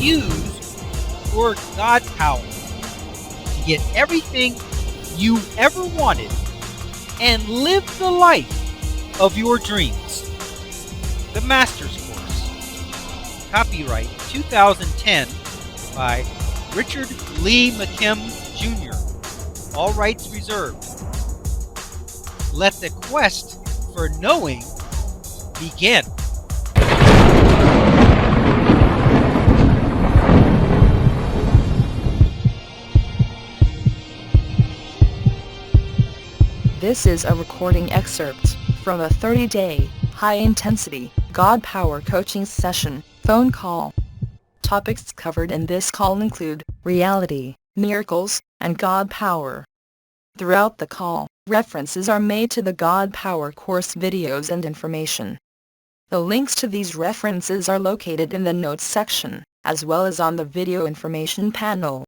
use your God power to get everything you ever wanted and live the life of your dreams. The Master's Course. Copyright 2010 by Richard Lee McKim Jr. All rights reserved. Let the quest for knowing begin. This is a recording excerpt from a 30-day, high-intensity, God Power coaching session, phone call. Topics covered in this call include reality, miracles, and God Power. Throughout the call, references are made to the God Power course videos and information. The links to these references are located in the notes section, as well as on the video information panel.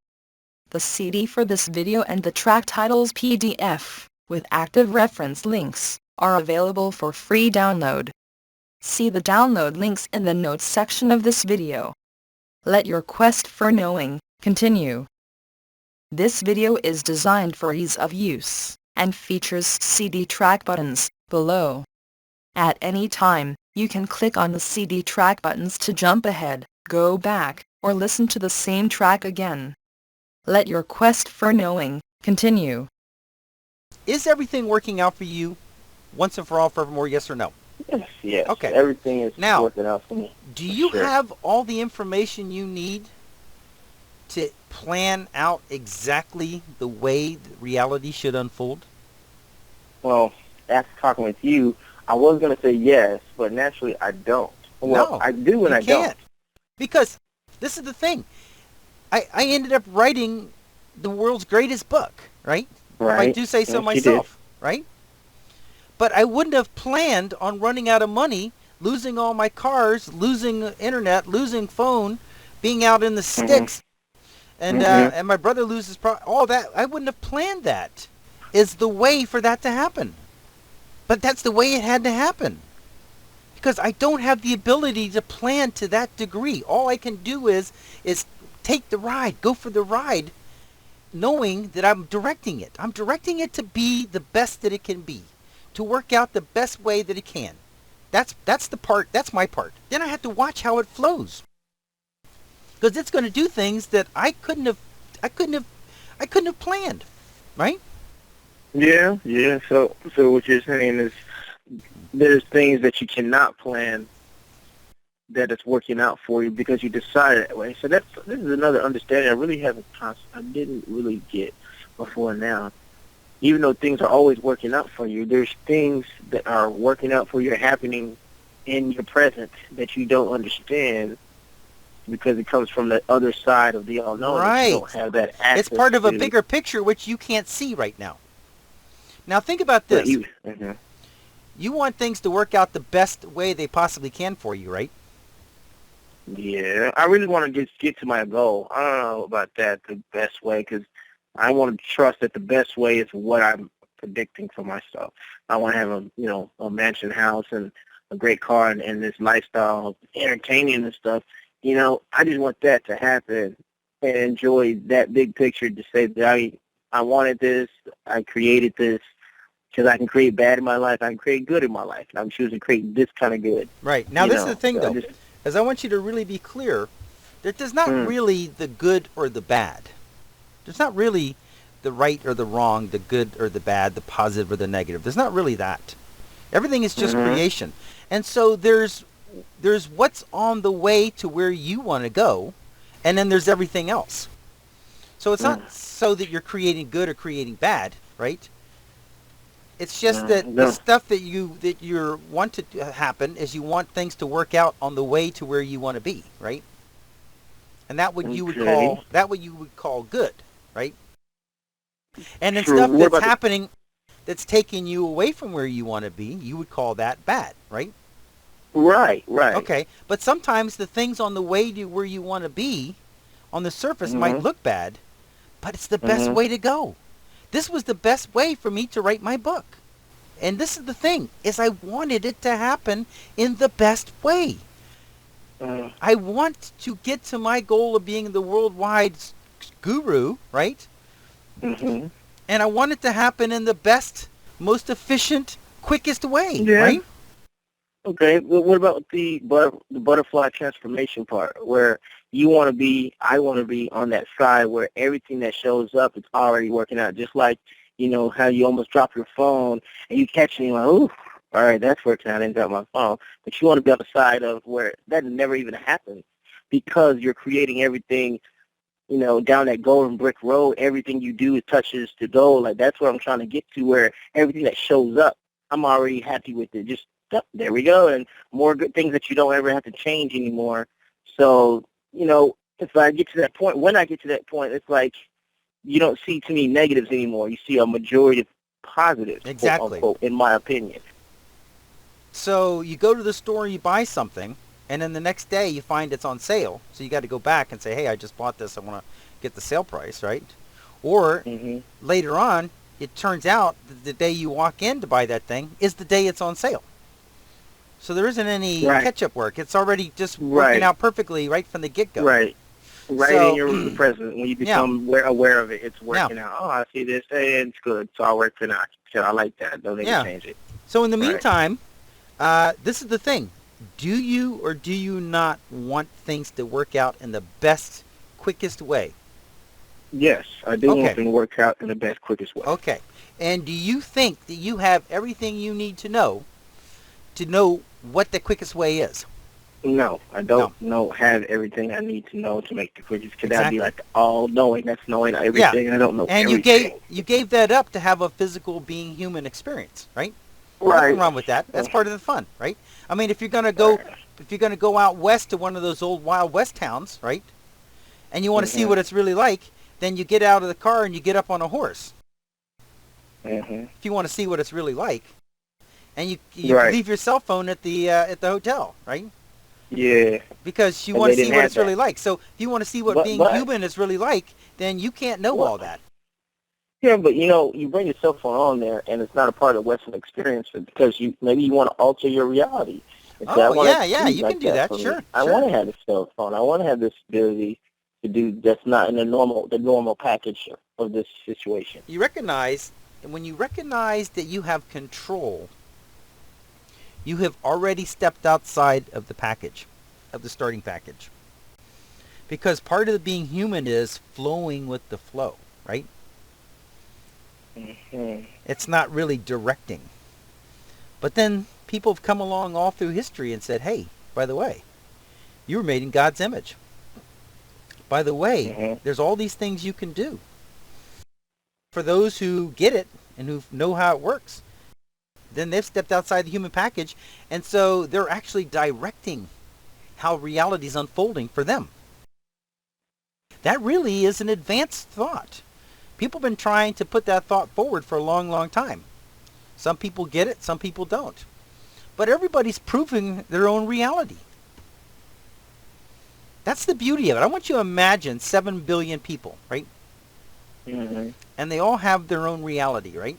The CD for this video and the track titles PDF, with active reference links, are available for free download. See the download links in the notes section of this video. Let your quest for knowing continue. This video is designed for ease of use, and features CD track buttons below. At any time, you can click on the CD track buttons to jump ahead, go back, or listen to the same track again. Let your quest for knowing continue. Is everything working out for you once and for all, forevermore, yes or no? Yes. Okay. Everything is Now, working out for me. Do you Sure. have all the information you need to plan out exactly the way reality should unfold? Well, after talking with you, I was going to say yes, but naturally I don't. Well, No, I do and you I can't. don't. Because this is the thing. I ended up writing the world's greatest book, right? Right. If I do say so Yes, you myself, right? But I wouldn't have planned on running out of money, losing all my cars, losing internet, losing phone, being out in the sticks, and my brother loses all that. I wouldn't have planned that. Is the way for that to happen. But that's the way it had to happen. Because I don't have the ability to plan to that degree. All I can do is take the ride, go for the ride, knowing that I'm directing it. I'm directing it to be the best that it can be, to work out the best way that it can. That's the part. That's my part. Then I have to watch how it flows, because it's going to do things that I couldn't have planned, right? Yeah. So what you're saying is there's things that you cannot plan that it's working out for you because you decided that way. So this is another understanding I didn't really get before now. Even though things are always working out for you, there's things that are working out for you, happening in your present that you don't understand because it comes from the other side of the all-knowing. Right. You don't have that access. It's part of a to. bigger picture which you can't see right now. Now think about this. You want things to work out the best way they possibly can for you, right? Yeah, I really want to get to my goal. I don't know about that, the best way, because I want to trust that the best way is what I'm predicting for myself. I want to have a mansion house and a great car and this lifestyle of entertaining and stuff. I just want that to happen and enjoy that big picture to say that I wanted this, I created this, because I can create bad in my life, I can create good in my life, and I'm choosing to create this kind of good. Right. Now this is the thing, though. As I want you to really be clear, there's not really the good or the bad. There's not really the right or the wrong, the good or the bad, the positive or the negative. There's not really that. Everything is just creation. And so there's what's on the way to where you want to go, and then there's everything else. So it's not so that you're creating good or creating bad, right? It's just that the stuff that you want to happen is you want things to work out on the way to where you want to be, right? And that what you would call good, right? And then stuff that's happening that's taking you away from where you want to be, you would call that bad, right? Right. Okay, but sometimes the things on the way to where you want to be on the surface might look bad, but it's the best way to go. This was the best way for me to write my book. And this is the thing, is I wanted it to happen in the best way. I want to get to my goal of being the worldwide guru, right? Mm-hmm. And I want it to happen in the best, most efficient, quickest way, Yeah. right? Okay. Well, what about the butterfly transformation part, where I want to be on that side where everything that shows up is already working out, just like, how you almost drop your phone and you catch it and you're like, ooh, all right, that's working out. I didn't drop my phone. But you want to be on the side of where that never even happens because you're creating everything, down that golden brick road. Everything you do touches to gold. Like, that's what I'm trying to get to, where everything that shows up, I'm already happy with it. Just, yep, there we go. And more good things that you don't ever have to change anymore. So, if I get to that point, when I get to that point, it's like you don't see too many negatives anymore. You see a majority of positives, Exactly. quote unquote, in my opinion. So you go to the store, you buy something, and then the next day you find it's on sale. So you got to go back and say, hey, I just bought this. I want to get the sale price, right? Or later on, it turns out that the day you walk in to buy that thing is the day it's on sale. So there isn't any catch-up work. It's already just working out perfectly right from the get-go. Right. Right So, in your present. When you become aware of it, it's working out. Oh, I see this. Hey, it's good. So I'll work it out. So I like that. Don't need to change it. So in the meantime, this is the thing. Do you or do you not want things to work out in the best, quickest way? Yes, I do want them to work out in the best, quickest way. Okay. And do you think that you have everything you need to know what the quickest way is? No, I don't have everything I need to know to make the quickest. Could that be like all-knowing? That's knowing everything. I don't know everything. And you gave that up to have a physical being human experience, right? Right. Nothing wrong with that. That's part of the fun, right? I mean, if you're gonna go out west to one of those old Wild West towns, right? And you want to see what it's really like, then you get out of the car and you get up on a horse. If you want to see what it's really like, and you leave your cell phone at the hotel, right? Yeah. Because you want to see what it's really like. So if you want to see what being human is really like, then you can't know all that. Yeah, but you bring your cell phone on there, and it's not a part of Western experience because maybe you want to alter your reality. You can do that. Sure. I want to have a cell phone. I want to have this ability to do that's not in the normal package of this situation. When you recognize that you have control, you have already stepped outside of the package, of the starting package. Because part of being human is flowing with the flow, right? It's not really directing. But then people have come along all through history and said, hey, by the way, you were made in God's image. By the way, there's all these things you can do. For those who get it and who know how it works, then they've stepped outside the human package, and so they're actually directing how reality is unfolding for them. That really is an advanced thought. People have been trying to put that thought forward for a long, long time. Some people get it, some people don't. But everybody's proving their own reality. That's the beauty of it. I want you to imagine 7 billion people, right? And they all have their own reality, right?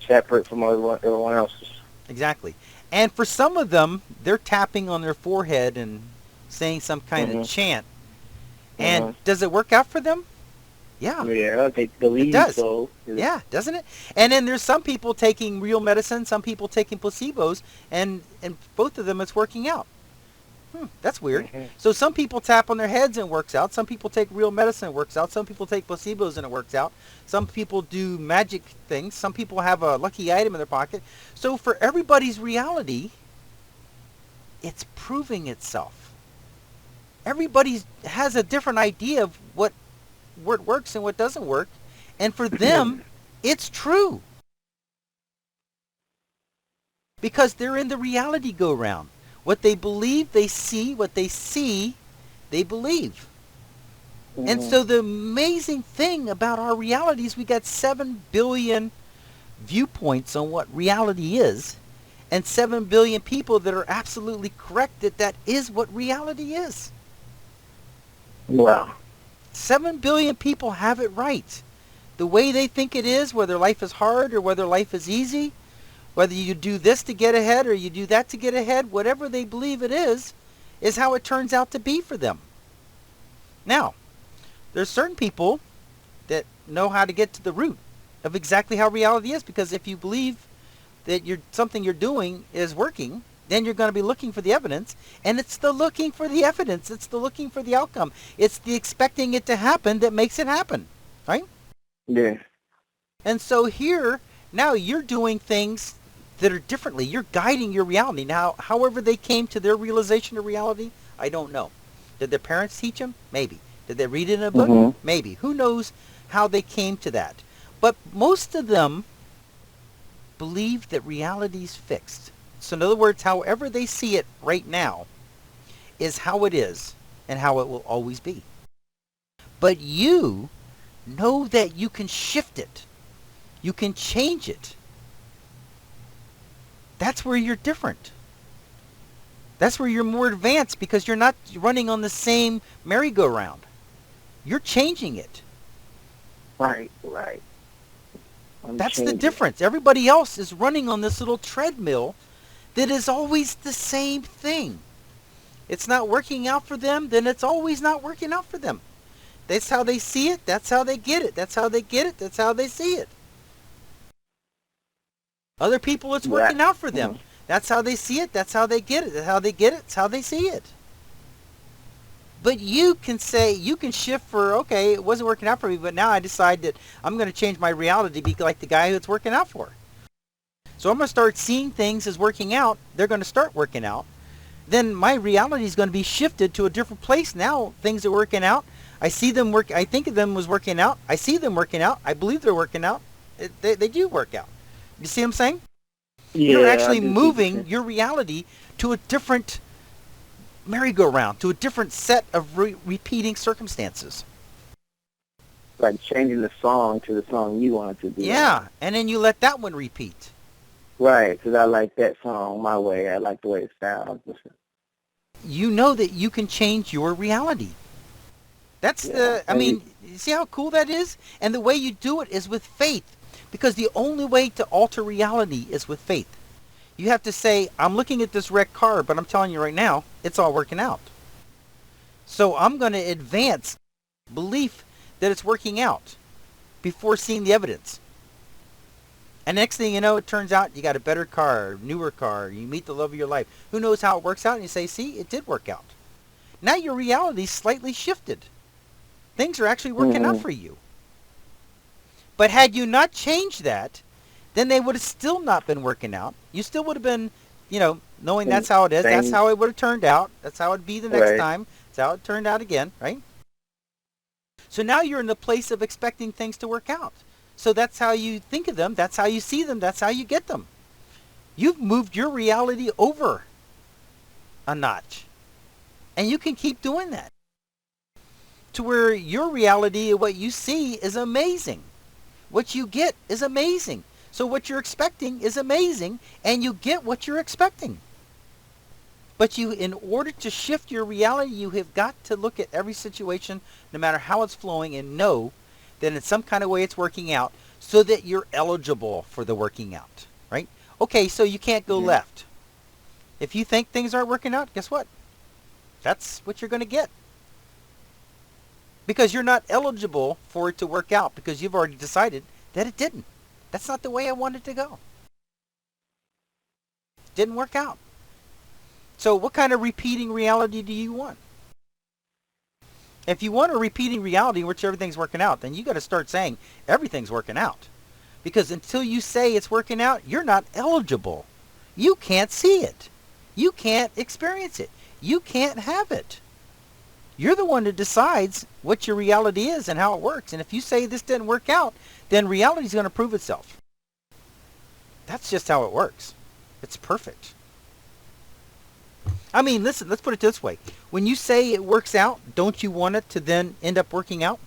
Separate from everyone else's. Exactly. And for some of them, they're tapping on their forehead and saying some kind of chant. And does it work out for them? Yeah. Yeah, they believe it does. So. Yeah, doesn't it? And then there's some people taking real medicine, some people taking placebos, and both of them it's working out. That's weird. So some people tap on their heads and it works out. Some people take real medicine and it works out. Some people take placebos and it works out. Some people do magic things. Some people have a lucky item in their pocket. So for everybody's reality, it's proving itself. Everybody has a different idea of what works and what doesn't work. And for them, it's true. Because they're in the reality go-round. What they believe, they see. What they see, they believe. And so the amazing thing about our reality is we got 7 billion viewpoints on what reality is, and 7 billion people that are absolutely correct that is what reality is. Wow. 7 billion people have it right. The way they think it is, whether life is hard or whether life is easy, whether you do this to get ahead or you do that to get ahead, whatever they believe it is, is how it turns out to be for them. Now, there's certain people that know how to get to the root of exactly how reality is, because if you believe that something you're doing is working, then you're going to be looking for the evidence, and it's the looking for the evidence, it's the looking for the outcome, it's the expecting it to happen that makes it happen, right? Yeah. And so here, now you're doing things that are differently. You're guiding your reality. Now, however they came to their realization of reality, I don't know. Did their parents teach them? Maybe. Did they read it in a book? Maybe. Who knows how they came to that? But most of them believe that reality's fixed. So in other words, however they see it right now is how it is and how it will always be. But you know that you can shift it. You can change it. That's where you're different. That's where you're more advanced, because you're not running on the same merry-go-round. You're changing it. Right. That's the difference. Everybody else is running on this little treadmill that is always the same thing. It's not working out for them, then it's always not working out for them. That's how they see it. That's how they get it. That's how they get it. That's how they see it. Other people, it's working out for them. That's how they see it. That's how they get it. That's how they get it. That's how they see it. But you can say, you can shift for, okay, it wasn't working out for me, but now I decide that I'm going to change my reality to be like the guy who it's working out for. So I'm going to start seeing things as working out. They're going to start working out. Then my reality is going to be shifted to a different place. Now things are working out. I see them work. I think of them as working out. I see them working out. I believe they're working out. They do work out. You see what I'm saying? Yeah, you're actually moving your reality to a different merry-go-round, to a different set of repeating circumstances. Like changing the song to the song you want it to be. Yeah, and then you let that one repeat. Right, because I like that song my way. I like the way it sounds. You know that you can change your reality. That's I mean, you see how cool that is? And the way you do it is with faith. Because the only way to alter reality is with faith. You have to say, I'm looking at this wrecked car, but I'm telling you right now, it's all working out. So I'm going to advance belief that it's working out before seeing the evidence. And next thing you know, it turns out you got a better car, newer car, you meet the love of your life. Who knows how it works out? And you say, see, it did work out. Now your reality's slightly shifted. Things are actually working out for you. But had you not changed that, then they would have still not been working out. You still would have been, knowing that's how it is. That's how it would have turned out. That's how it would be the next time. That's how it turned out again, right? So now you're in the place of expecting things to work out. So that's how you think of them. That's how you see them. That's how you get them. You've moved your reality over a notch. And you can keep doing that. To where your reality, what you see, is amazing. What you get is amazing. So what you're expecting is amazing, and you get what you're expecting. But in order to shift your reality, you have got to look at every situation, no matter how it's flowing, and know that in some kind of way it's working out so that you're eligible for the working out, right? Okay, so you can't go left. If you think things aren't working out, guess what? That's what you're going to get. Because you're not eligible for it to work out, because you've already decided that it didn't. That's not the way I wanted to go. It didn't work out. So what kind of repeating reality do you want? If you want a repeating reality in which everything's working out, then you got to start saying everything's working out. Because until you say it's working out, you're not eligible. You can't see it. You can't experience it. You can't have it. You're the one that decides what your reality is and how it works. And if you say this didn't work out, then reality is going to prove itself. That's just how it works. It's perfect. I mean, listen, let's put it this way. When you say it works out, don't you want it to then end up working out?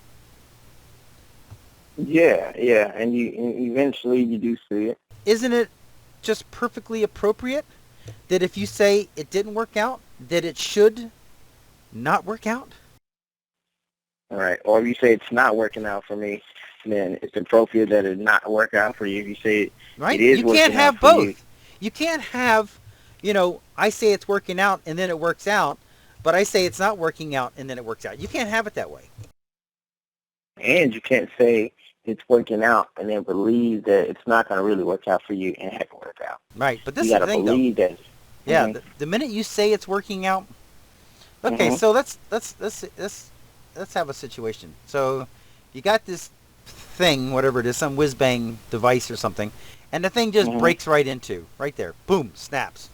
Yeah. And eventually you do see it. Isn't it just perfectly appropriate that if you say it didn't work out, that it should not work out? All right. Or if you say it's not working out for me, then it's appropriate that it not work out for you. If you say it is working out for you. You can't have both. You can't have, I say it's working out and then it works out. But I say it's not working out, and then it works out. You can't have it that way. And you can't say it's working out and then believe that it's not going to really work out for you and have it work out. Right, but this you is the thing, though. You got to believe that. Yeah, the minute you say it's working out. Okay, so let's have a situation. So you got this thing, whatever it is, some whiz-bang device or something, and the thing just breaks right there. Boom, snaps.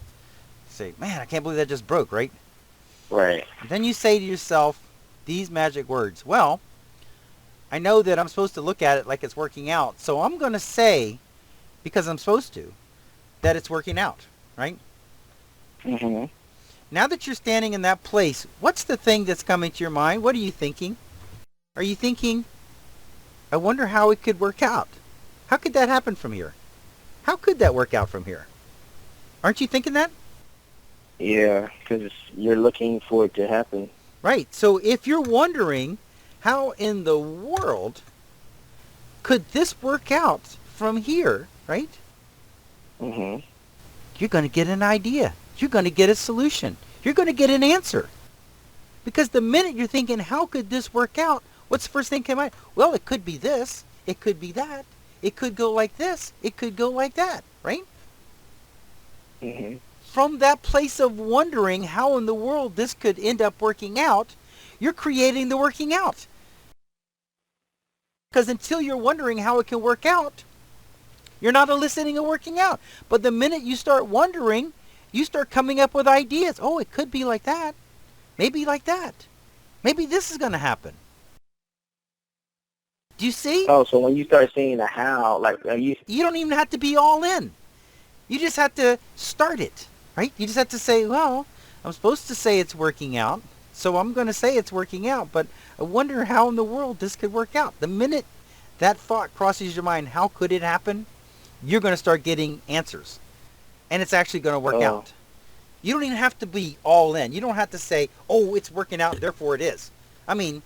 You say, man, I can't believe that just broke, right? Right. And then you say to yourself these magic words. Well, I know that I'm supposed to look at it like it's working out, so I'm going to say, because I'm supposed to, that it's working out, right? Mm-hmm. Now that you're standing in that place, what's the thing that's coming to your mind? What are you thinking? Are you thinking, I wonder how it could work out? How could that happen from here? How could that work out from here? Aren't you thinking that? Yeah, because you're looking for it to happen. Right. So if you're wondering how in the world could this work out from here, right? Mm-hmm. You're going to get an idea. You're going to get a solution. You're going to get an answer. Because the minute you're thinking, how could this work out? What's the first thing come out? Well, it could be this. It could be that. It could go like this. It could go like that, right? Mm-hmm. From that place of wondering how in the world this could end up working out, you're creating the working out. Because until you're wondering how it can work out, you're not eliciting a working out. But the minute you start wondering, you start coming up with ideas. Oh, it could be like that. Maybe like that. Maybe this is going to happen. Do you see? Oh, so when you start seeing the how, like you don't even have to be all in. You just have to start it, right? You just have to say, well, I'm supposed to say it's working out, so I'm going to say it's working out, but I wonder how in the world this could work out. The minute that thought crosses your mind, how could it happen? You're going to start getting answers, and it's actually going to work out. You don't even have to be all in. You don't have to say, oh, it's working out, therefore it is. I mean,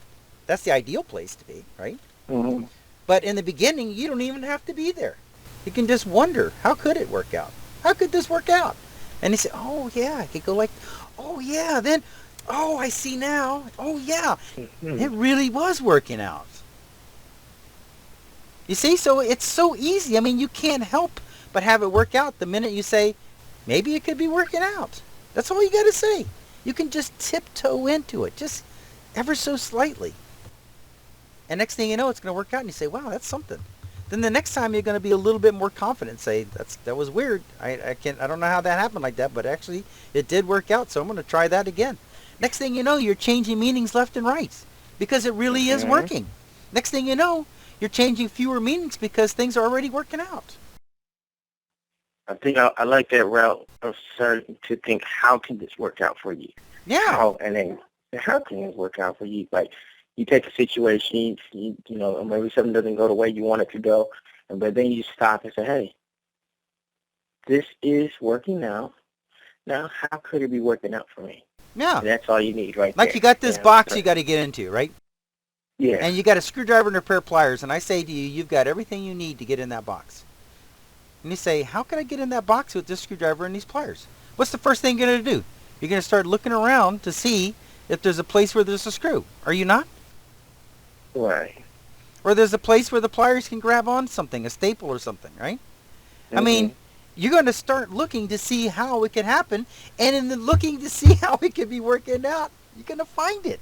that's the ideal place to be, right? Mm-hmm. But in the beginning, you don't even have to be there. You can just wonder, how could it work out? How could this work out? And you say, oh, yeah, I could go like, oh, yeah, then, oh, I see now. Oh, yeah, it really was working out. You see, so it's so easy. I mean, you can't help but have it work out the minute you say, maybe it could be working out. That's all you got to say. You can just tiptoe into it, just ever so slightly. And next thing you know, it's going to work out, and you say, wow, that's something. Then the next time you're going to be a little bit more confident. Say, that was weird. I don't know how that happened like that, but actually it did work out, so I'm going to try that again. Next thing you know, you're changing meanings left and right because it really is working. Next thing you know, you're changing fewer meanings because things are already working out. I think I like that route of starting to think, how can this work out for you? Yeah. And then how can it work out for you? Like, you take a situation, you know, maybe something doesn't go the way you want it to go, but then you stop and say, hey, this is working out. Now, how could it be working out for me? Yeah. And that's all you need right like there. You got this box you got to get into, right? Yeah. And you got a screwdriver and a pair of pliers, and I say to you, you've got everything you need to get in that box. And you say, how can I get in that box with this screwdriver and these pliers? What's the first thing you're going to do? You're going to start looking around to see if there's a place where there's a screw. Are you not? Right. Or there's a place where the pliers can grab on something, a staple or something, right? I mean, you're going to start looking to see how it can happen, and in the looking to see how it can be working out, you're going to find it.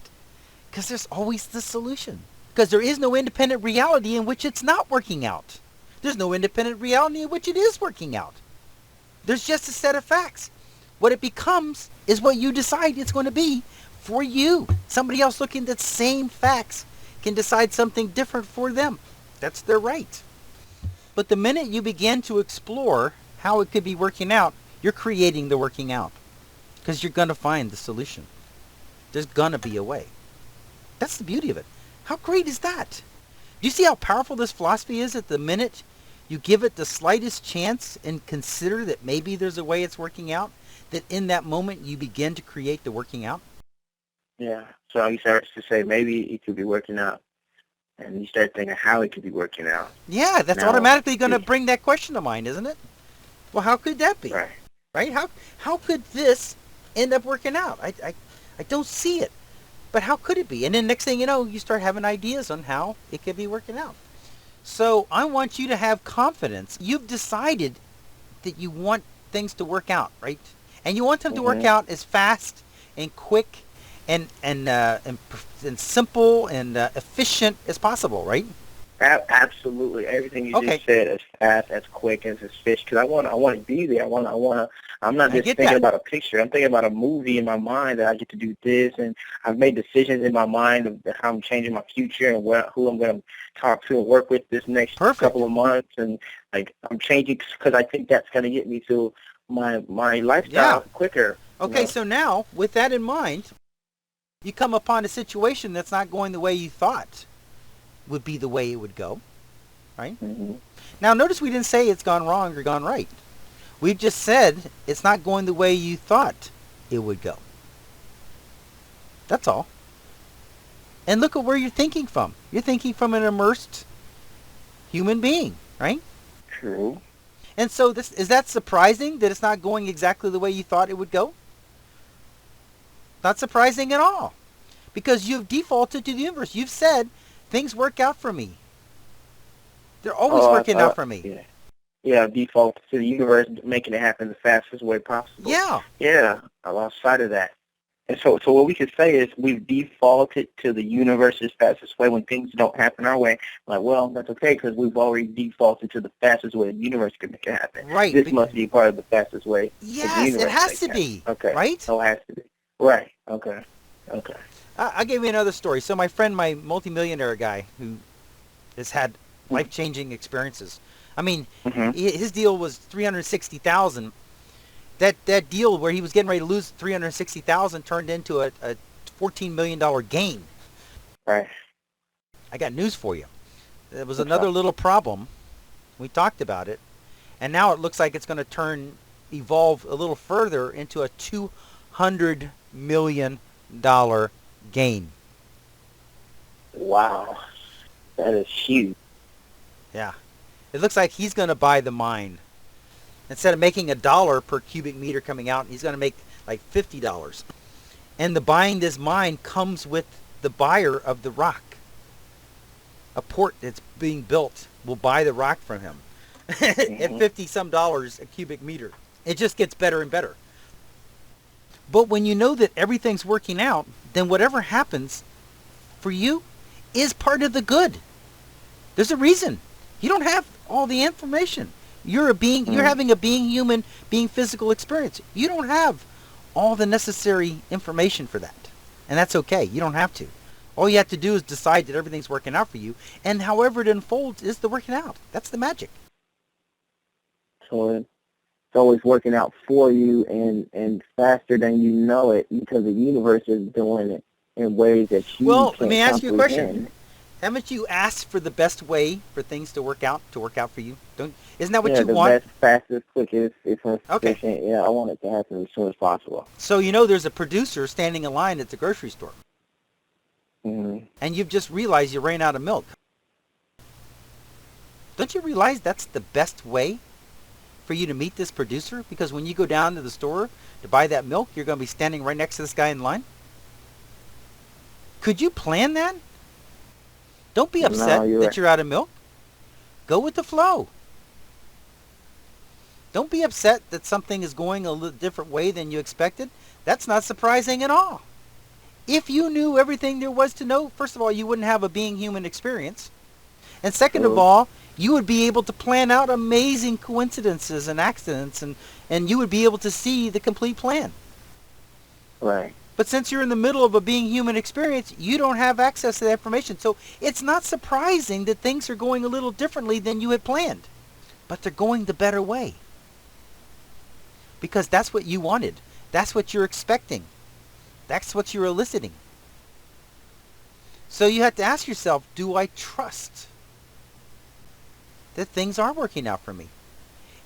Because there's always the solution. Because there is no independent reality in which it's not working out. There's no independent reality in which it is working out. There's just a set of facts. What it becomes is what you decide it's going to be for you. Somebody else looking at the same facts can decide something different for them. That's their right. But the minute you begin to explore how it could be working out, you're creating the working out. Because you're going to find the solution. There's going to be a way. That's the beauty of it. How great is that? Do you see how powerful this philosophy is at the minute you give it the slightest chance and consider that maybe there's a way it's working out? That in that moment you begin to create the working out? Yeah. So you start to say, maybe it could be working out. And you start thinking how it could be working out. Yeah, that's automatically going to bring that question to mind, isn't it? Well, how could that be? Right. Right? How could this end up working out? I don't see it. But how could it be? And then next thing you know, you start having ideas on how it could be working out. So I want you to have confidence. You've decided that you want things to work out, right? And you want them to work out as fast and quick and simple and efficient as possible, right? Absolutely, everything you just said, as fast, as quick, as efficient. Because I want to be there. I'm not just thinking about a picture. I'm thinking about a movie in my mind that I get to do this, and I've made decisions in my mind of how I'm changing my future and who I'm going to talk to and work with this next couple of months, and like I'm changing because I think that's going to get me to my lifestyle quicker. Okay, so now with that in mind, you come upon a situation that's not going the way you thought would be the way it would go, right? Now notice we didn't say it's gone wrong or gone right. We've just said it's not going the way you thought it would go. That's all. And look at where you're thinking from. You're thinking from an immersed human being, right? True. And so is that surprising that it's not going exactly the way you thought it would go? Not surprising at all. Because you've defaulted to the universe. You've said, things work out for me. They're always working out for me. Yeah, default to the universe, making it happen the fastest way possible. Yeah, I lost sight of that. And so what we could say is we've defaulted to the universe's fastest way when things don't happen our way. Like, well, that's okay because we've already defaulted to the fastest way the universe can make it happen. Right. This must be part of the fastest way. Yes, it has to be. Okay. Right? Oh, it has to be. Right. Okay. I'll give you another story. So my friend, my multimillionaire guy who has had life-changing experiences. I mean, his deal was $360,000. That deal where he was getting ready to lose $360,000 turned into a $14 million gain. Right. I got news for you. There was another little problem. We talked about it, and now it looks like it's going to evolve a little further into a $200 million gain. Wow, that is huge. Yeah, it looks like he's going to buy the mine. Instead of making $1 per cubic meter coming out, he's going to make like $50. And the buying this mine comes with the buyer of the rock. A port that's being built will buy the rock from him at $50-some a cubic meter. It just gets better and better. But when you know that everything's working out, then whatever happens for you is part of the good. There's a reason. You don't have all the information. You're a being. You're having a being human, being physical experience. You don't have all the necessary information for that, and that's okay. You don't have to. All you have to do is decide that everything's working out for you, and however it unfolds is the working out. That's the magic. So it's always working out for you and faster than you know it because the universe is doing it in ways that you can't let me ask you a question. comprehend. Haven't you asked for the best way for things to work out for you? Isn't that what you want? Yeah, the best, fastest, quickest, efficient. Yeah, I want it to happen as soon as possible. So there's a producer standing in line at the grocery store. And you've just realized you ran out of milk. Don't you realize that's the best way for you to meet this producer? Because when you go down to the store to buy that milk, you're going to be standing right next to this guy in line. Could you plan that? Don't be upset you're out of milk. Go with the flow. Don't be upset that something is going a little different way than you expected. That's not surprising at all. If you knew everything there was to know, first of all, you wouldn't have a being human experience. And second of all, you would be able to plan out amazing coincidences and accidents, and you would be able to see the complete plan. Right. But since you're in the middle of a being human experience, you don't have access to that information. So it's not surprising that things are going a little differently than you had planned. But they're going the better way. Because that's what you wanted. That's what you're expecting. That's what you're eliciting. So you have to ask yourself, do I trust that things are working out for me?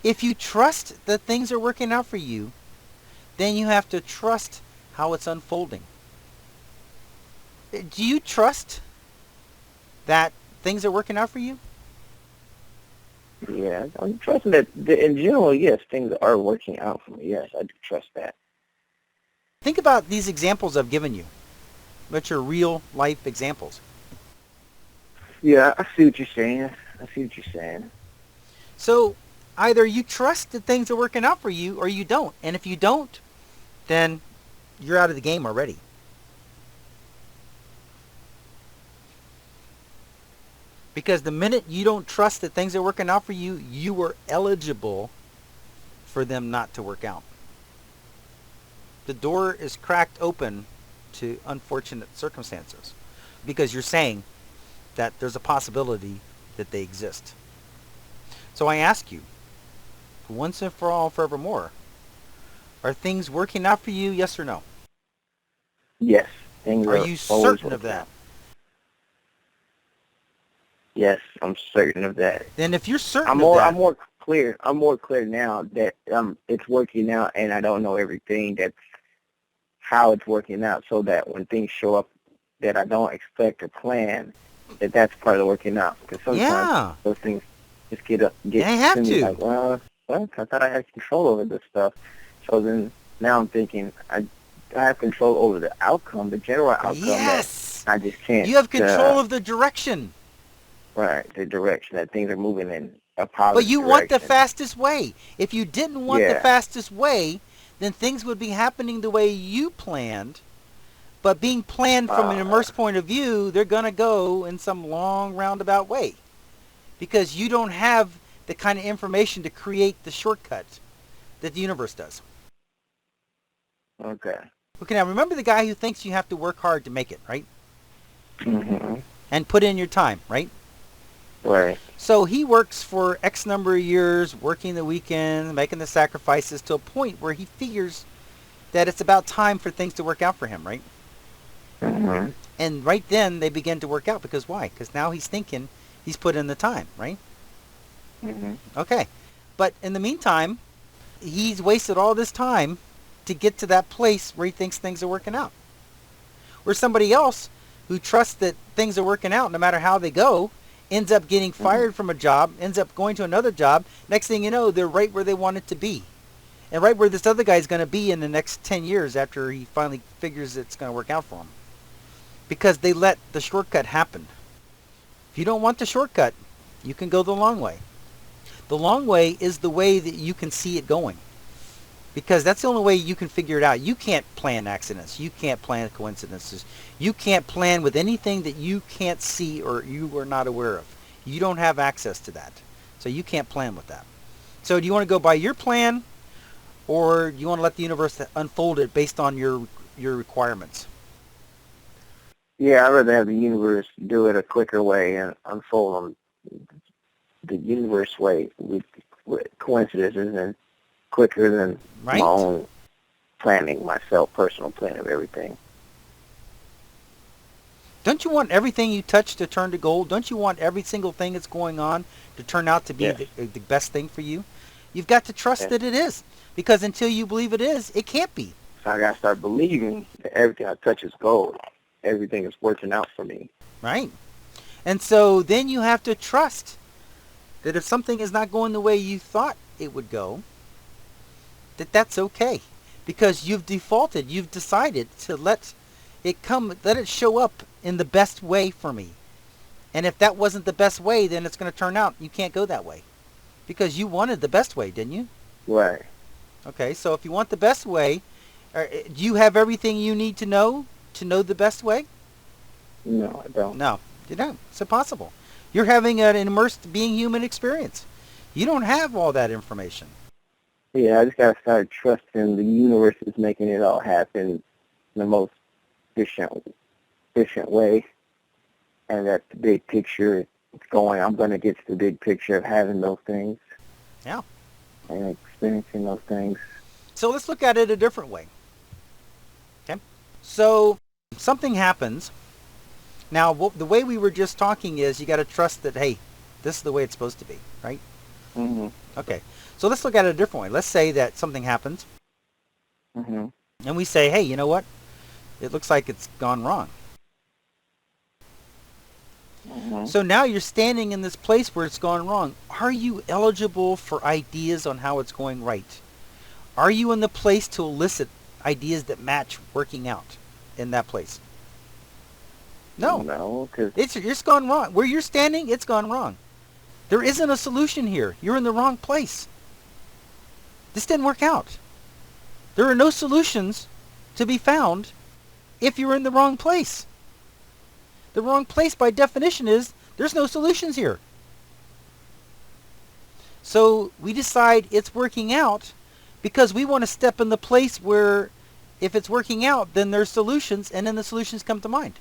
If you trust that things are working out for you, then you have to trust how it's unfolding. Do you trust that things are working out for you? Yeah, I'm trusting that in general, yes, things are working out for me. Yes, I do trust that. Think about these examples I've given you, which are real life examples. Yeah, I see what you're saying. So either you trust that things are working out for you or you don't. And if you don't, then you're out of the game already. Because the minute you don't trust that things are working out for you, you are eligible for them not to work out. The door is cracked open to unfortunate circumstances because you're saying that there's a possibility that they exist. So I ask you, once and for all, forevermore, are things working out for you, yes or no? Yes. Things Are you certain of that? Yes, I'm certain of that. Then if you're certain of that... I'm more clear now that it's working out, and I don't know everything that's how it's working out, so that when things show up that I don't expect or plan, that's part of the working out. Because sometimes those things just get to me like, well, I thought I had control over this stuff. So then now I'm thinking I have control over the outcome, the general outcome. Yes! That I just can't. You have control of the direction. Right, the direction that things are moving in a positive But you direction. want the fastest way. If you didn't want the fastest way, then things would be happening the way you planned. But being planned from an immersed point of view, they're going to go in some long roundabout way. Because you don't have the kind of information to create the shortcut that the universe does. Okay. Okay, now remember the guy who thinks you have to work hard to make it, right? Mm-hmm. And put in your time, right? Right. So he works for X number of years, working the weekend, making the sacrifices to a point where he figures that it's about time for things to work out for him, right? Mm-hmm. And right then they begin to work out because why? Because now he's thinking he's put in the time, right? Mm-hmm. Okay. But in the meantime, he's wasted all this time to get to that place where he thinks things are working out. Where somebody else who trusts that things are working out no matter how they go ends up getting fired from a job, ends up going to another job. Next thing you know, they're right where they want it to be. And right where this other guy's going to be in the next 10 years after he finally figures it's going to work out for him. Because they let the shortcut happen. If you don't want the shortcut, you can go the long way. The long way is the way that you can see it going. Because that's the only way you can figure it out. You can't plan accidents. You can't plan coincidences. You can't plan with anything that you can't see or you are not aware of. You don't have access to that. So you can't plan with that. So do you want to go by your plan, or do you want to let the universe unfold it based on your requirements? Yeah, I'd rather have the universe do it a quicker way and unfold them the universe way with coincidences and quicker than my own planning, myself, personal plan of everything. Don't you want everything you touch to turn to gold? Don't you want every single thing that's going on to turn out to be the best thing for you? You've got to trust that it is. Because until you believe it is, it can't be. So I got to start believing that everything I touch is gold. Everything is working out for me. Right. And so then you have to trust that if something is not going the way you thought it would go, that's okay. Because you've defaulted, you've decided to let it show up in the best way for me. And if that wasn't the best way, then it's going to turn out you can't go that way. Because you wanted the best way, didn't you? Right. Okay, so if you want the best way, do you have everything you need to know the best way? No, I don't. No, you don't. It's impossible. You're having an immersed being human experience. You don't have all that information. Yeah, I just got to start trusting the universe is making it all happen in the most efficient way, and that the big picture is going. I'm going to get to the big picture of having those things. Yeah. And experiencing those things. So let's look at it a different way. Okay? So something happens. Now, the way we were just talking is you got to trust that, hey, this is the way it's supposed to be, right? Mm-hmm. Okay. So let's look at it a different way. Let's say that something happens. Mm-hmm. And we say, hey, you know what? It looks like it's gone wrong. Mm-hmm. So now you're standing in this place where it's gone wrong. Are you eligible for ideas on how it's going right? Are you in the place to elicit ideas that match working out in that place? No. No, because It's gone wrong. Where you're standing, it's gone wrong. There isn't a solution here. You're in the wrong place. This didn't work out. There are no solutions to be found if you're in the wrong place. The wrong place by definition is there's no solutions here. So we decide it's working out because we want to step in the place where if it's working out, then there's solutions, and then the solutions come to mind.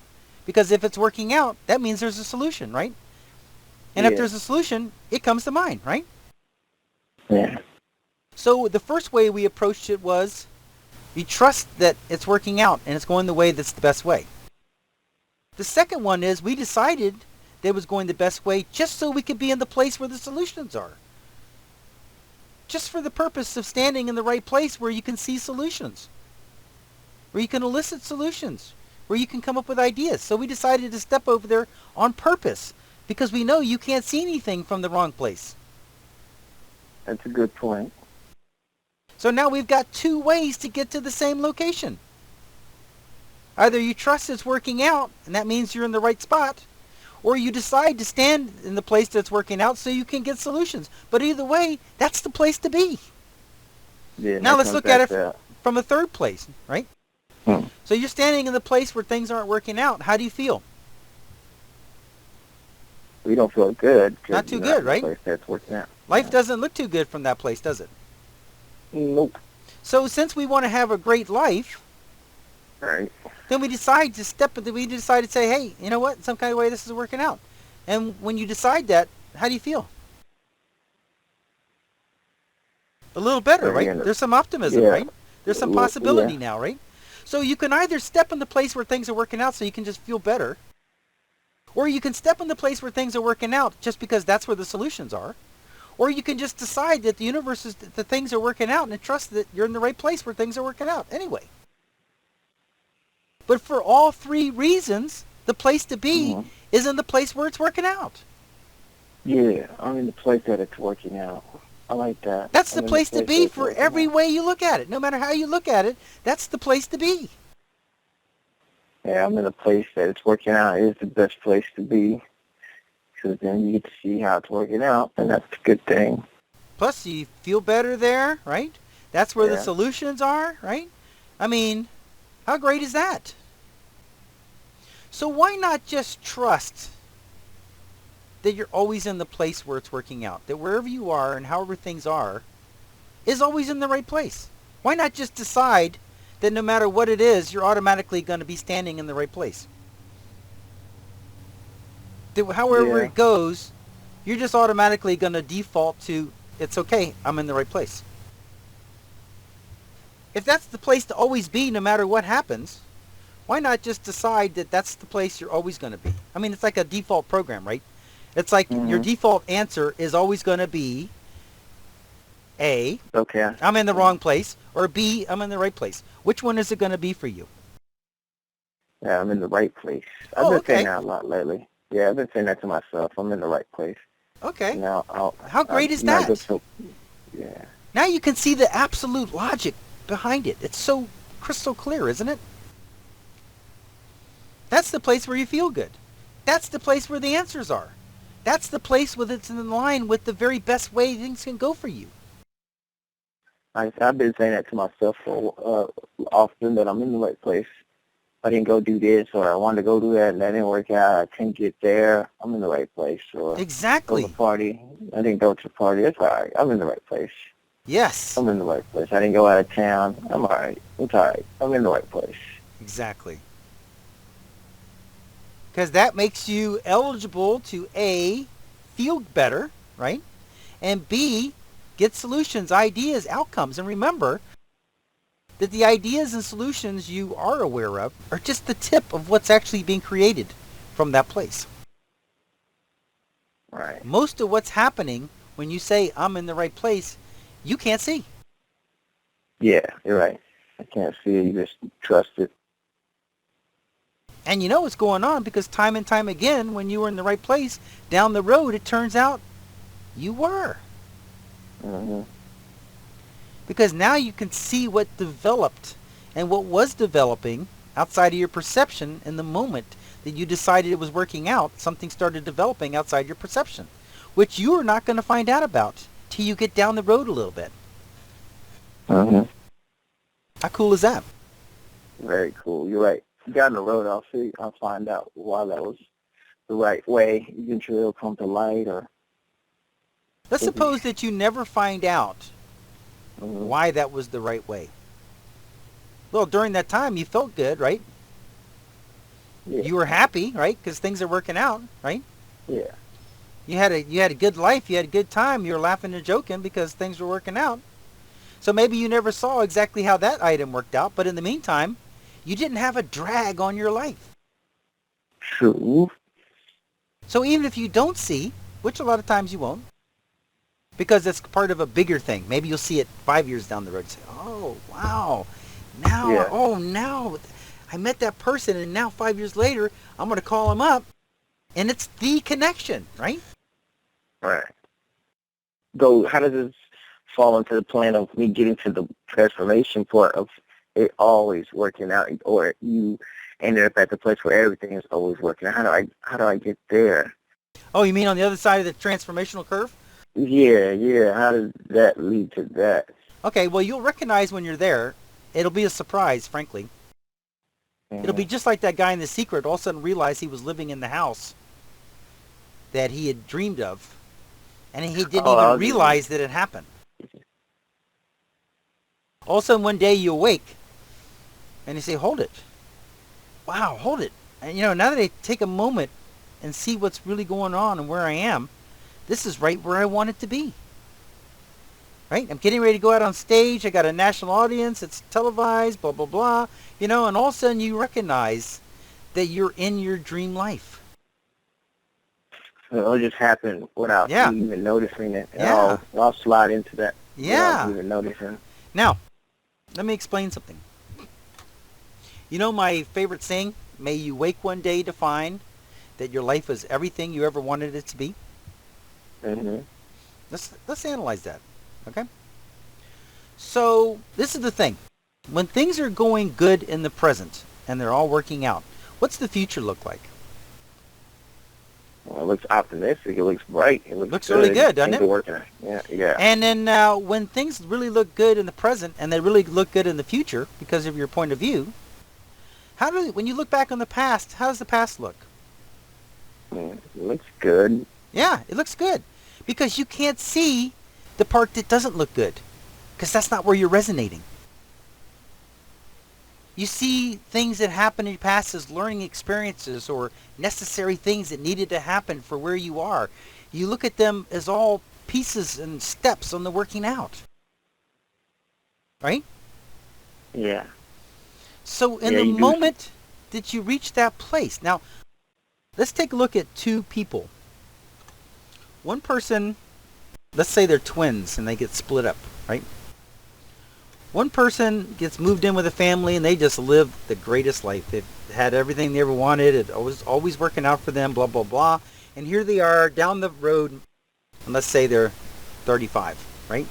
Because if it's working out, that means there's a solution, right? And if there's a solution, it comes to mind, right? Yeah. So the first way we approached it was we trust that it's working out and it's going the way that's the best way. The second one is we decided that it was going the best way just so we could be in the place where the solutions are. Just for the purpose of standing in the right place where you can see solutions, where you can elicit solutions, where you can come up with ideas. So we decided to step over there on purpose because we know you can't see anything from the wrong place. That's a good point. So now we've got two ways to get to the same location. Either you trust it's working out, and that means you're in the right spot, or you decide to stand in the place that's working out so you can get solutions. But either way, that's the place to be. Yeah, now let's look at it from a third place, right? So you're standing in the place where things aren't working out. How do you feel? We don't feel good. Not too good, right? Place that's working out. Life doesn't look too good from that place, does it? Nope. So since we want to have a great life, Right. then we decide to say, hey, you know what? Some kind of way this is working out. And when you decide that, how do you feel? A little better, right? There's some optimism, right? There's some possibility now, right? So you can either step in the place where things are working out so you can just feel better, or you can step in the place where things are working out just because that's where the solutions are, or you can just decide that the universe is that things are working out and trust that you're in the right place where things are working out anyway. But for all three reasons, the place to be is in the place where it's working out. Yeah, I'm in the place that it's working out. I like that. That's the place to be for every way you look at it. No matter how you look at it, that's the place to be. Yeah, I'm in a place that it's working out. It's the best place to be. Because then you get to see how it's working out, and that's a good thing. Plus, you feel better there, right? That's where the solutions are, right? I mean, how great is that? So why not just trust that you're always in the place where it's working out? That wherever you are and however things are is always in the right place. Why not just decide that no matter what it is, you're automatically going to be standing in the right place? That however it goes, you're just automatically going to default to, it's okay, I'm in the right place. If that's the place to always be no matter what happens, why not just decide that that's the place you're always going to be? I mean, it's like a default program, right? It's like your default answer is always going to be A, okay, I'm in the wrong place, or B, I'm in the right place. Which one is it going to be for you? Yeah, I'm in the right place. I've been saying that a lot lately. Yeah, I've been saying that to myself. I'm in the right place. Okay. Now, how great is that? Yeah. Now you can see the absolute logic behind it. It's so crystal clear, isn't it? That's the place where you feel good. That's the place where the answers are. That's the place where it's in line with the very best way things can go for you. I've been saying that to myself for often, that I'm in the right place. I didn't go do this, or I wanted to go do that, and that didn't work out. I couldn't get there. I'm in the right place. Or exactly. Go to the party. I didn't go to the party. It's all right. I'm in the right place. Yes. I'm in the right place. I didn't go out of town. I'm all right. It's all right. I'm in the right place. Exactly. Because that makes you eligible to A, feel better, right? And B, get solutions, ideas, outcomes. And remember that the ideas and solutions you are aware of are just the tip of what's actually being created from that place. Right. Most of what's happening when you say, I'm in the right place, you can't see. Yeah, you're right. I can't see it. You just trust it. And you know what's going on because time and time again, when you were in the right place, down the road, it turns out you were. Mm-hmm. Because now you can see what developed and what was developing outside of your perception in the moment that you decided it was working out, something started developing outside your perception, which you are not going to find out about till you get down the road a little bit. Mm-hmm. How cool is that? Very cool. You're right. Down the road, I'll find out why that was the right way. Eventually it'll come to light, or... Let's suppose that you never find out Mm-hmm. why that was the right way. Well, during that time, you felt good, right? Yeah. You were happy, right? Because things are working out, right? Yeah. You had a good life. You had a good time. You were laughing and joking because things were working out. So maybe you never saw exactly how that item worked out, but in the meantime, you didn't have a drag on your life. True. So even if you don't see, which a lot of times you won't, because it's part of a bigger thing. Maybe you'll see it 5 years down the road and say, oh, wow, now I met that person, and now 5 years later, I'm going to call him up, and it's the connection, right? Right. So how does this fall into the plan of me getting to the transformation part of it always working out, or you ended up at the place where everything is always working out? How do I get there? Oh, you mean on the other side of the transformational curve? Yeah. How does that lead to that? Okay, well, you'll recognize when you're there. It'll be a surprise, frankly. Mm-hmm. It'll be just like that guy in The Secret all of a sudden realized he was living in the house that he had dreamed of, and he didn't even realize that it happened. All of a sudden one day you awake, and you say, hold it. Wow, hold it. And now that I take a moment and see what's really going on and where I am, this is right where I want it to be. Right? I'm getting ready to go out on stage. I got a national audience. It's televised, blah, blah, blah. And all of a sudden you recognize that you're in your dream life. It'll just happen without you even noticing it. Yeah. I'll slide into that without even noticing. Now, let me explain something. My favorite saying, may you wake one day to find that your life is everything you ever wanted it to be? Mm-hmm. Let's analyze that. Okay? So, this is the thing. When things are going good in the present and they're all working out, what's the future look like? Well, it looks optimistic. It looks bright. It looks really good, doesn't it? Working. Yeah. And then when things really look good in the present and they really look good in the future because of your point of view, when you look back on the past, how does the past look? It looks good. Yeah, it looks good. Because you can't see the part that doesn't look good. Because that's not where you're resonating. You see things that happen in your past as learning experiences or necessary things that needed to happen for where you are. You look at them as all pieces and steps on the working out. Right? Yeah. So in the moment that you reach that place. Now, let's take a look at two people. One person, let's say they're twins and they get split up, right? One person gets moved in with a family and they just live the greatest life. They've had everything they ever wanted. It was always working out for them, blah, blah, blah. And here they are down the road, and let's say they're 35, right?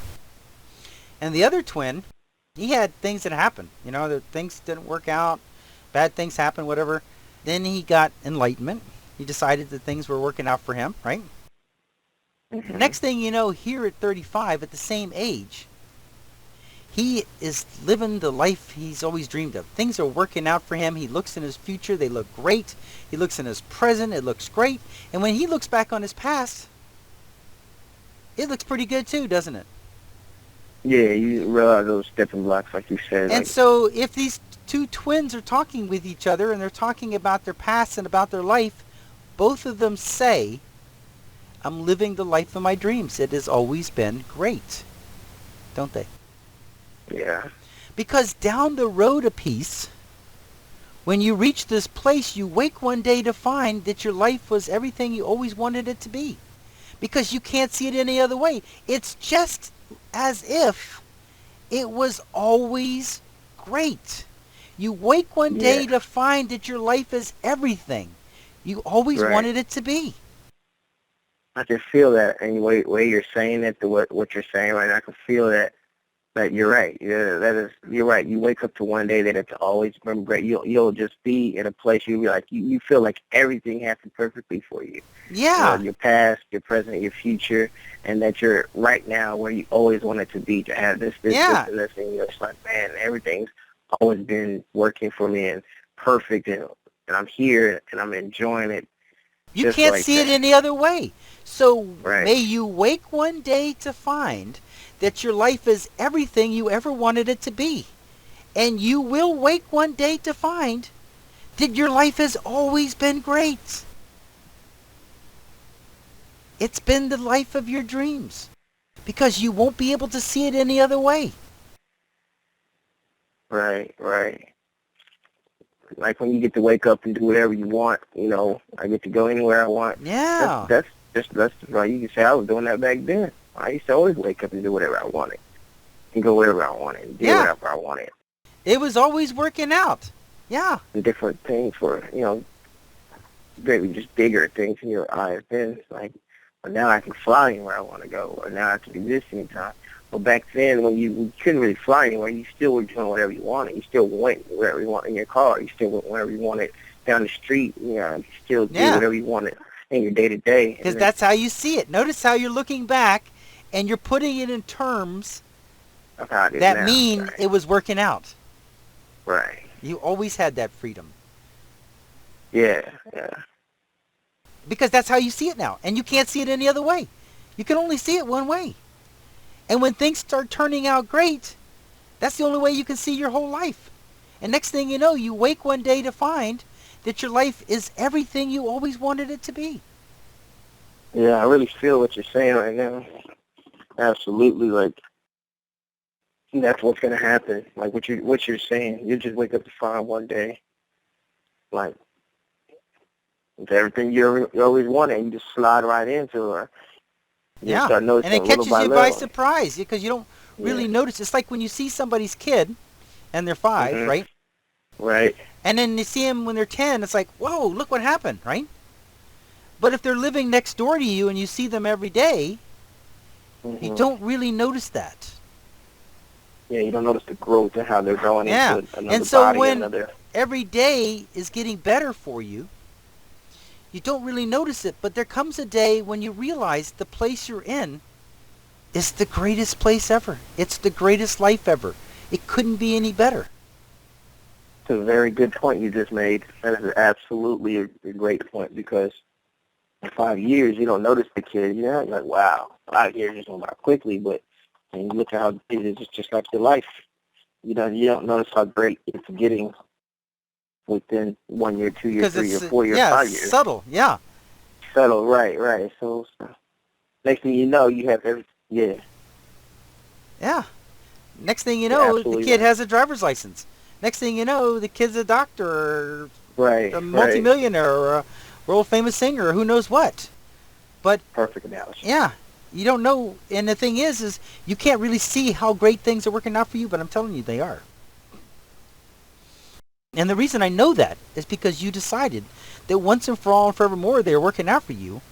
And the other twin, he had things that happened. Things didn't work out, bad things happened, whatever. Then he got enlightenment. He decided that things were working out for him, right? Mm-hmm. Next thing you know, here at 35, at the same age, he is living the life he's always dreamed of. Things are working out for him. He looks in his future. They look great. He looks in his present. It looks great. And when he looks back on his past, it looks pretty good too, doesn't it? Yeah, you realize those stepping blocks, like you said. And so if these two twins are talking with each other and they're talking about their past and about their life, both of them say, I'm living the life of my dreams. It has always been great. Don't they? Yeah. Because down the road a piece, when you reach this place, you wake one day to find that your life was everything you always wanted it to be. Because you can't see it any other way. It's just as if it was always great. You wake one day to find that your life is everything you always wanted it to be. I can feel that, and the way you're saying it, what you're saying right now, I can feel that But you're right. Yeah, you're right. You wake up to one day that it's always been great. You'll just be in a place you'll be like, you feel like everything happened perfectly for you. Yeah. Your past, your present, your future, and that you're right now where you always wanted to be, to have this, Yeah. and this, and you're just like, man, everything's always been working for me and perfect, and I'm here and I'm enjoying it. You can't see it any other way. So Right. may you wake one day to find that your life is everything you ever wanted it to be. And you will wake one day to find that your life has always been great. It's been the life of your dreams. Because you won't be able to see it any other way. Right. Like when you get to wake up and do whatever you want, I get to go anywhere I want. Yeah. That's right. You can say I was doing that back then. I used to always wake up and do whatever I wanted, and go wherever I wanted, and do whatever I wanted. It was always working out. Yeah. And different things for maybe just bigger things in your eyes. Then it's like, well, now I can fly anywhere I want to go, or now I can do this anytime. Well, back then when you couldn't really fly anywhere, you still were doing whatever you wanted. You still went wherever you wanted in your car. You still went wherever you wanted down the street. You still did whatever you wanted in your day-to-day. Because that's how you see it. Notice how you're looking back and you're putting it in terms of how it is that now. mean it was working out. Right. You always had that freedom. Yeah. Because that's how you see it now. And you can't see it any other way. You can only see it one way. And when things start turning out great, that's the only way you can see your whole life. And next thing you know, you wake one day to find that your life is everything you always wanted it to be. Yeah, I really feel what you're saying right now. Absolutely, like that's what's gonna happen. Like what you're saying, you just wake up to find one day, like it's everything you always wanted, and you just slide right into it. You start noticing and it catches you by little. surprise because you don't really notice. It's like when you see somebody's kid, and they're 5, right? Right. And then you see them when they're 10. It's like, whoa, look what happened, right? But if they're living next door to you and you see them every day, you don't really notice that. Yeah, you don't notice the growth and how they're growing into another body. And so when every day is getting better for you, you don't really notice it, but there comes a day when you realize the place you're in is the greatest place ever. It's the greatest life ever. It couldn't be any better. It's a very good point you just made. That is absolutely a great point, because in 5 years, you don't notice the kid. You're like, wow, 5 years just went by quickly, but when you look at how it is, it's just like your life. You don't notice how great it's getting within 1 year, 2 years, 3 years, 4 years, 5 years. Subtle, Subtle, right. So next thing you know, you have everything. Yeah. Next thing you know, the kid has a driver's license. Next thing you know, the kid's a doctor, or a multimillionaire, or a world famous singer, or who knows what. But perfect analogy. Yeah. You don't know, and the thing is you can't really see how great things are working out for you, but I'm telling you they are. And the reason I know that is because you decided that once and for all and forevermore they are working out for you.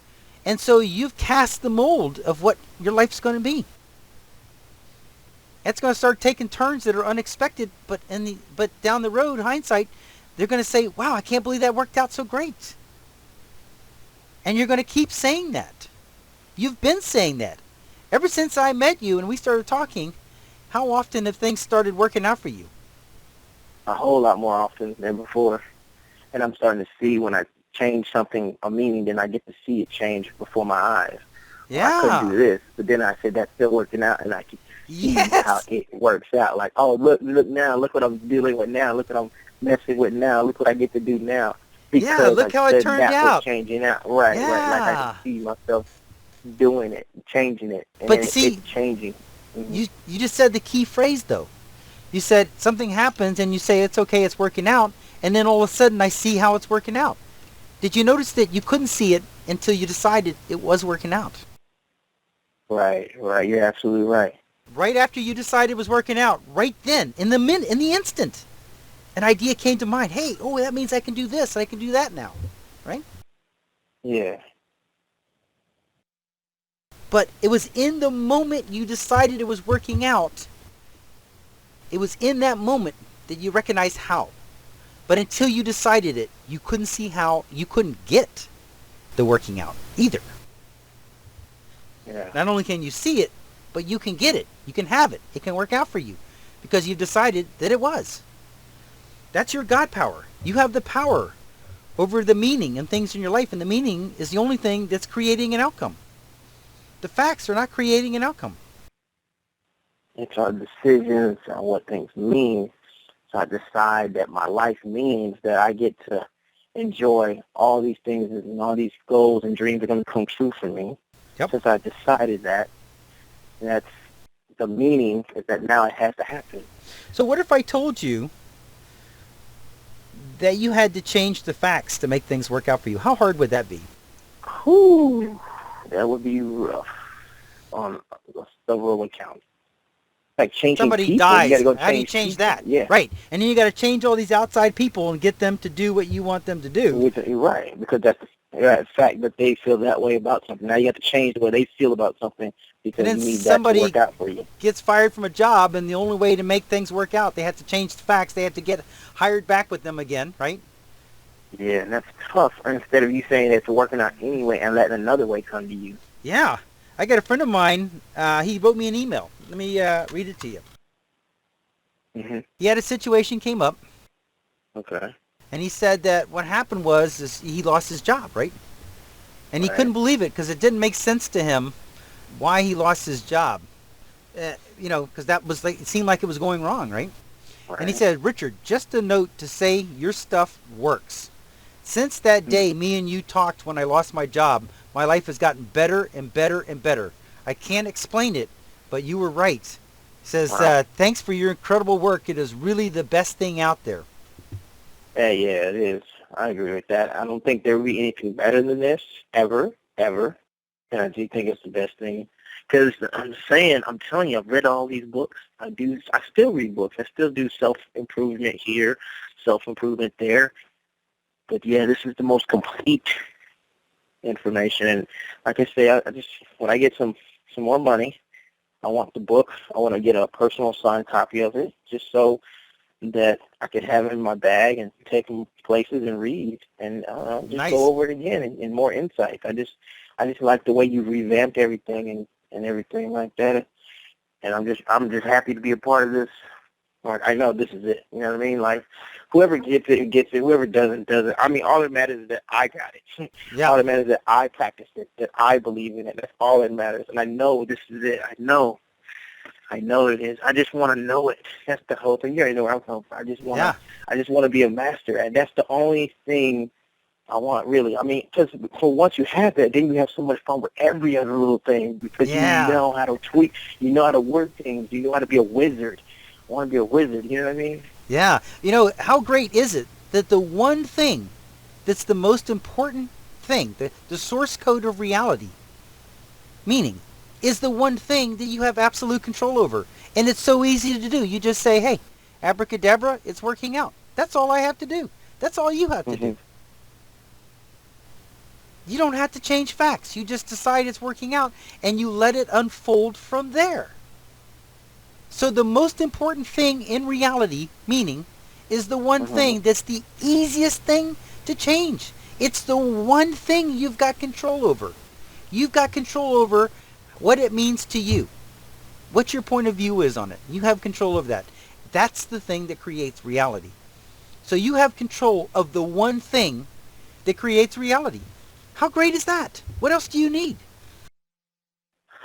And so you've cast the mold of what your life's going to be. It's going to start taking turns that are unexpected, but down the road, hindsight, they're going to say, wow, I can't believe that worked out so great. And you're going to keep saying that. You've been saying that. Ever since I met you and we started talking, how often have things started working out for you? A whole lot more often than before. And I'm starting to see when I change something, a meaning, then I get to see it change before my eyes. Yeah. I couldn't do this, but then I said that's still working out, and I can see how it works out. Like, oh, look now, look what I'm dealing with now, look what I'm messing with now, look what I get to do now. Because look how it turned out. Changing out, right. Like I can see myself doing it, changing it, and but see, it's changing. You just said the key phrase though. You said something happens and you say it's okay, it's working out, and then all of a sudden I see how it's working out. Did you notice that you couldn't see it until you decided it was working out? Right. You're absolutely right. Right after you decided it was working out, right then, in the instant, an idea came to mind. Hey, that means I can do this, and I can do that now, right? Yeah. But it was in the moment you decided it was working out It was in that moment that you recognized how. But until you decided it, you couldn't see how, you couldn't get the working out either. Yeah. Not only can you see it, but you can get it. You can have it. It can work out for you because you've decided that it was. That's your God power. You have the power over the meaning and things in your life, and the meaning is the only thing that's creating an outcome. The facts are not creating an outcome. It's our decisions on what things mean. So I decide that my life means that I get to enjoy all these things and all these goals and dreams are going to come true for me. Yep. Since I decided that, that's the meaning is that now it has to happen. So what if I told you that you had to change the facts to make things work out for you? How hard would that be? Whew, that would be rough on several accounts. Like changing Somebody people, dies. you gotta go How do you change people. that? Yeah. Right. And then you got to change all these outside people and get them to do what you want them to do. You're right, because that's the fact that they feel that way about something. Now you have to change the way they feel about something because And you then need that to work out for you. Gets fired from a job, and the only way to make things work out, they have to change the facts. They have to get hired back with them again, right? Yeah, and that's tough. Instead of you saying it's working out anyway and letting another way come to you. Yeah. I got a friend of mine, he wrote me an email. Let me read it to you. Mm-hmm. He had a situation came up, Okay. and he said that what happened was is he lost his job, right? And he Right. couldn't believe it because it didn't make sense to him why he lost his job. Because that was like, it seemed like it was going wrong, right? And he said, Richard, just a note to say your stuff works. Since that day, me and you talked when I lost my job, my life has gotten better and better and better. I can't explain it, but you were right. He says, Wow. Thanks for your incredible work. It is really the best thing out there. Yeah, it is. I agree with that. I don't think there will be anything better than this, ever. And I do think it's the best thing. Because I'm telling you, I've read all these books. I still read books. I still do self-improvement here, self-improvement there. But yeah, this is the most complete information. And like I say, I just, when I get some more money, I want the book. I want to get a personal signed copy of it just so that I could have it in my bag and take them places and read and just Nice. go over it again and more insight. I just like the way you revamped everything and everything like that. And I'm just happy to be a part of this. Like, I know this is it. You know what I mean? Like, whoever gets it, gets it. Whoever doesn't. I mean, all that matters is that I got it. Yeah. All that matters is that I practiced it, that I believe in it. That's all that matters. And I know this is it. I know it is. I just want to know it. That's the whole thing. You already know where I'm coming from. I just want to be a master. And that's the only thing I want, really. I mean, because once you have that, then you have so much fun with every other little thing because you know how to tweak. You know how to work things. You know how to be a wizard. I want to be a wizard, you know what I mean? Yeah. You know, how great is it that the one thing that's the most important thing, the source code of reality, meaning, is the one thing that you have absolute control over. And it's so easy to do. You just say, hey, abracadabra, it's working out. That's all I have to do. That's all you have to do. You don't have to change facts. You just decide it's working out, and you let it unfold from there. So the most important thing in reality, meaning, is the one thing that's the easiest thing to change. It's the one thing you've got control over. You've got control over what it means to you, what your point of view is on it. You have control of that. That's the thing that creates reality. So you have control of the one thing that creates reality. How great is that? What else do you need?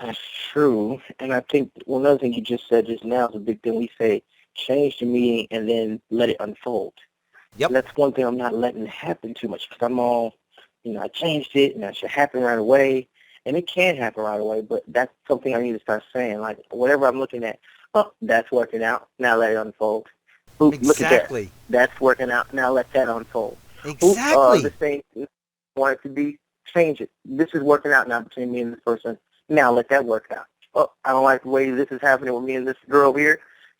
That's true. And I think one other thing you just said just now is a big thing. We say change the meaning and then let it unfold. Yep. And that's one thing I'm not letting happen too much because I'm all, I changed it and that should happen right away. And it can happen right away, but that's something I need to start saying. Like, whatever I'm looking at, oh, that's working out. Now let it unfold. Ooh, Exactly. look at that. That's working out. Now let that unfold. Exactly. The same want it to be, change it. This is working out now between me and this person. Now let that work out. Oh, I don't like the way this is happening with me and this girl here.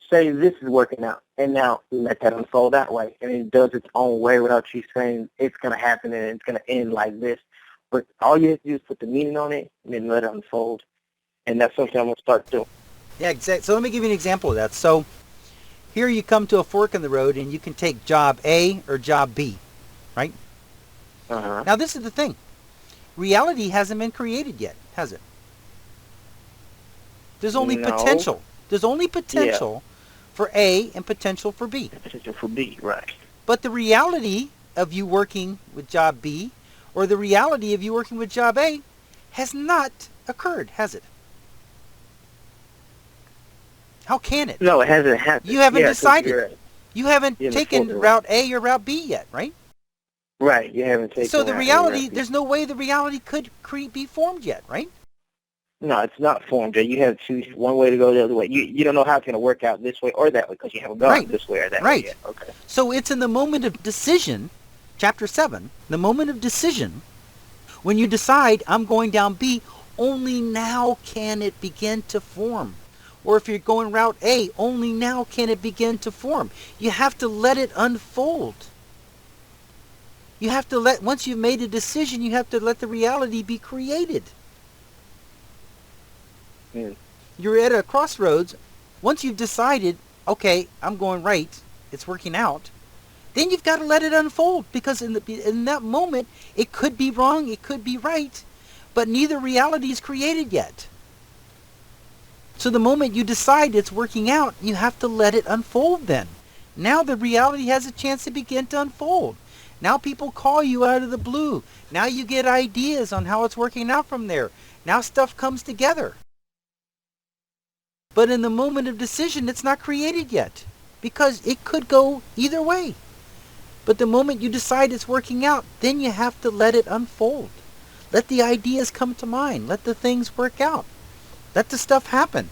Say this is working out. And now let that unfold that way. And it does its own way without you saying it's going to happen and it's going to end like this. But all you have to do is put the meaning on it and then let it unfold. And that's something I'm going to start doing. Yeah, exactly. So let me give you an example of that. So Here you come to a fork in the road and you can take job A or job B, right? Uh-huh. Now this is the thing. Reality hasn't been created yet, has it? There's only No. potential. There's only potential for A and potential for B. Potential for B, right. But the reality of you working with job B or the reality of you working with job A has not occurred, has it? How can it? No, it hasn't happened. You haven't decided. You haven't taken fork route A or route B yet, right? Right, you haven't taken. So the reality, there's no way the reality could be formed yet, right? No, it's not formed yet. You have to choose one way to go the other way. You don't know how it's going to work out this way or that way because you haven't gone this way or that way yet. Okay. So it's in the moment of decision, chapter 7, the moment of decision, when you decide I'm going down B, only now can it begin to form. Or if you're going route A, only now can it begin to form. You have to let it unfold. You have to once you've made a decision, you have to let the reality be created. Mm. You're at a crossroads. Once you've decided, okay, I'm going right, it's working out, then you've got to let it unfold, because in that moment, it could be wrong, it could be right, but neither reality is created yet. So the moment you decide it's working out, you have to let it unfold then. Now the reality has a chance to begin to unfold. Now people call you out of the blue. Now you get ideas on how it's working out from there. Now stuff comes together. But in the moment of decision, it's not created yet, because it could go either way. But the moment you decide it's working out, then you have to let it unfold. Let the ideas come to mind. Let the things work out. Let the stuff happen.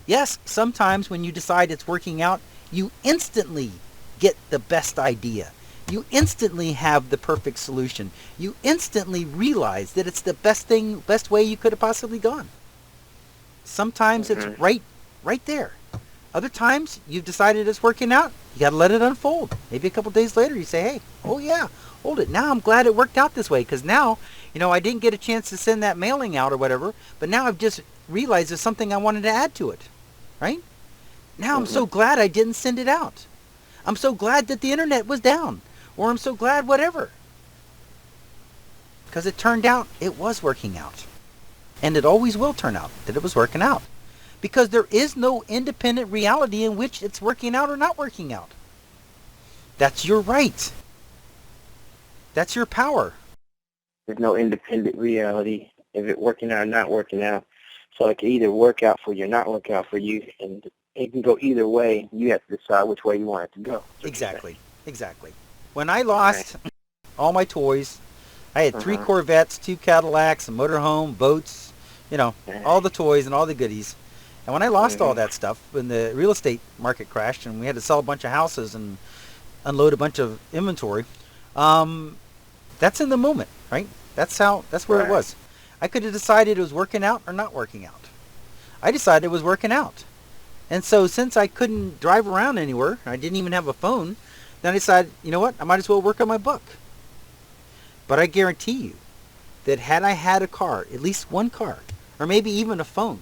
Yes, sometimes when you decide it's working out, you instantly get the best idea. You instantly have the perfect solution. You instantly realize that it's the best way you could have possibly gone. Sometimes it's right there. Other times you've decided it's working out. You got to let it unfold. Maybe a couple days later you say, hey, oh yeah, hold it. Now I'm glad it worked out this way, because now, I didn't get a chance to send that mailing out or whatever, but now I've just realized there's something I wanted to add to it, right? Now I'm so glad I didn't send it out. I'm so glad that the internet was down, or I'm so glad whatever. Because it turned out it was working out. And it always will turn out that it was working out. Because there is no independent reality in which it's working out or not working out. That's your right. That's your power. There's no independent reality if it's working out or not working out. So it can either work out for you or not work out for you. And it can go either way. You have to decide which way you want it to go. Exactly. When I lost all my toys, I had 3 Corvettes, 2 Cadillacs, a motorhome, boats, all the toys and all the goodies. And when I lost all that stuff, when the real estate market crashed and we had to sell a bunch of houses and unload a bunch of inventory, that's in the moment, right? That's where it was. I could have decided it was working out or not working out. I decided it was working out. And so since I couldn't drive around anywhere, I didn't even have a phone, then I decided, you know what, I might as well work on my book. But I guarantee you that had I had a car, at least one car, or maybe even a phone,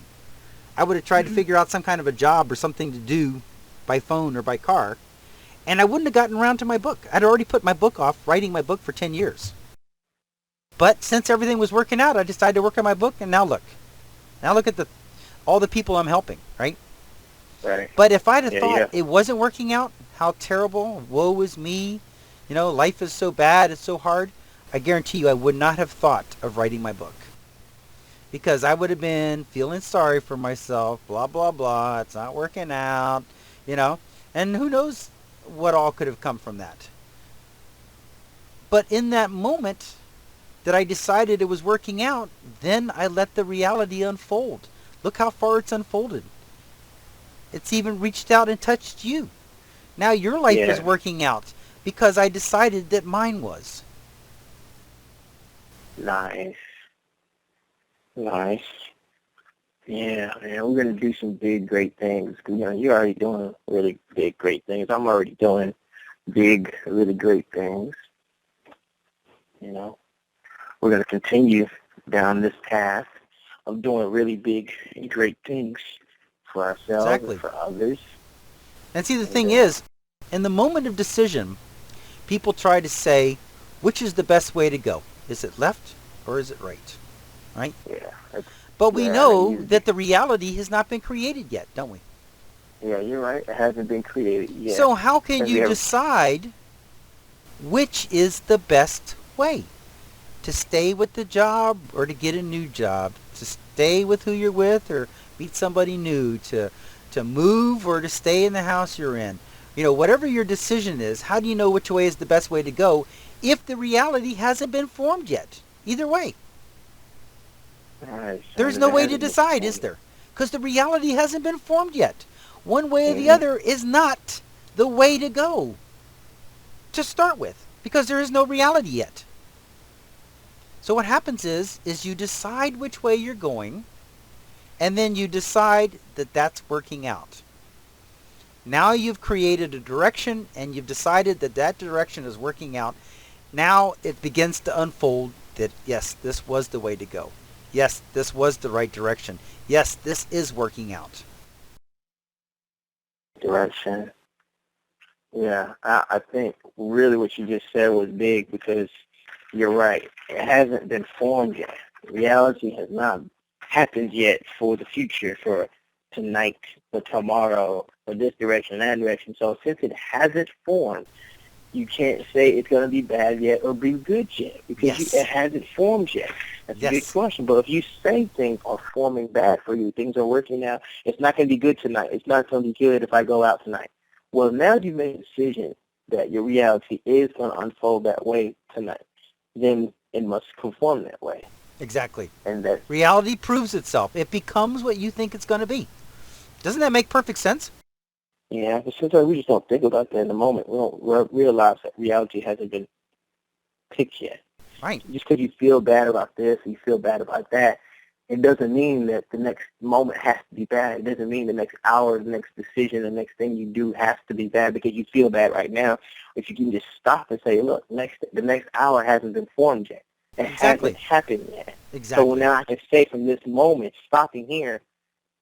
I would have tried to figure out some kind of a job or something to do by phone or by car, and I wouldn't have gotten around to my book. I'd already put my book off, writing my book for 10 years. But since everything was working out, I decided to work on my book, and now look. Now look at all the people I'm helping, right? Right. But if I'd have thought it wasn't working out, how terrible, woe is me, life is so bad, it's so hard, I guarantee you I would not have thought of writing my book. Because I would have been feeling sorry for myself, blah, blah, blah, it's not working out, and who knows what all could have come from that. But in that moment that I decided it was working out, then I let the reality unfold. Look how far it's unfolded. It's even reached out and touched you. Now your life is working out because I decided that mine was. Nice. Yeah, man, we're going to do some big, great things. You're already doing really big, great things. I'm already doing big, really great things. We're going to continue down this path of doing really big and great things for ourselves and for others. And see, the thing is, in the moment of decision, people try to say, which is the best way to go? Is it left or is it right? Right? Yeah. But we know that the reality has not been created yet, don't we? Yeah, you're right. It hasn't been created yet. So how can you decide which is the best way? To stay with the job or to get a new job? To stay with who you're with or meet somebody new? To move or to stay in the house you're in? You know, whatever your decision is, how do you know which way is the best way to go if the reality hasn't been formed yet? Either way. Right, There's no way to decide, is there? Because the reality hasn't been formed yet. One way or the other is not the way to go to start with, because there is no reality yet. So what happens is you decide which way you're going, and then you decide that that's working out. Now you've created a direction, and you've decided that that direction is working out. Now it begins to unfold that, yes, this was the way to go. Yes, this was the right direction. Yes, this is working out. Direction. Yeah, I think really what you just said was big, because you're right. It hasn't been formed yet. Reality has not happened yet for the future, for tonight, for tomorrow, for this direction, that direction. So since it hasn't formed, you can't say it's going to be bad yet or be good yet, because it hasn't formed yet. That's a good question. But if you say things are forming bad for you, things are working out, it's not going to be good tonight. It's not going to be good if I go out tonight. Well, now you've made a decision that your reality is going to unfold that way tonight. Then it must conform that way. Exactly. And that reality proves itself. It becomes what you think it's going to be. Doesn't that make perfect sense? Yeah, but sometimes we just don't think about that in the moment. We don't realize that reality hasn't been picked yet. Right. Just because you feel bad about this, you feel bad about that, it doesn't mean that the next moment has to be bad. It doesn't mean the next hour, the next decision, the next thing you do has to be bad because you feel bad right now. If you can just stop and say, look, the next hour hasn't been formed yet. It hasn't happened yet. Exactly. So now I can say from this moment, stopping here,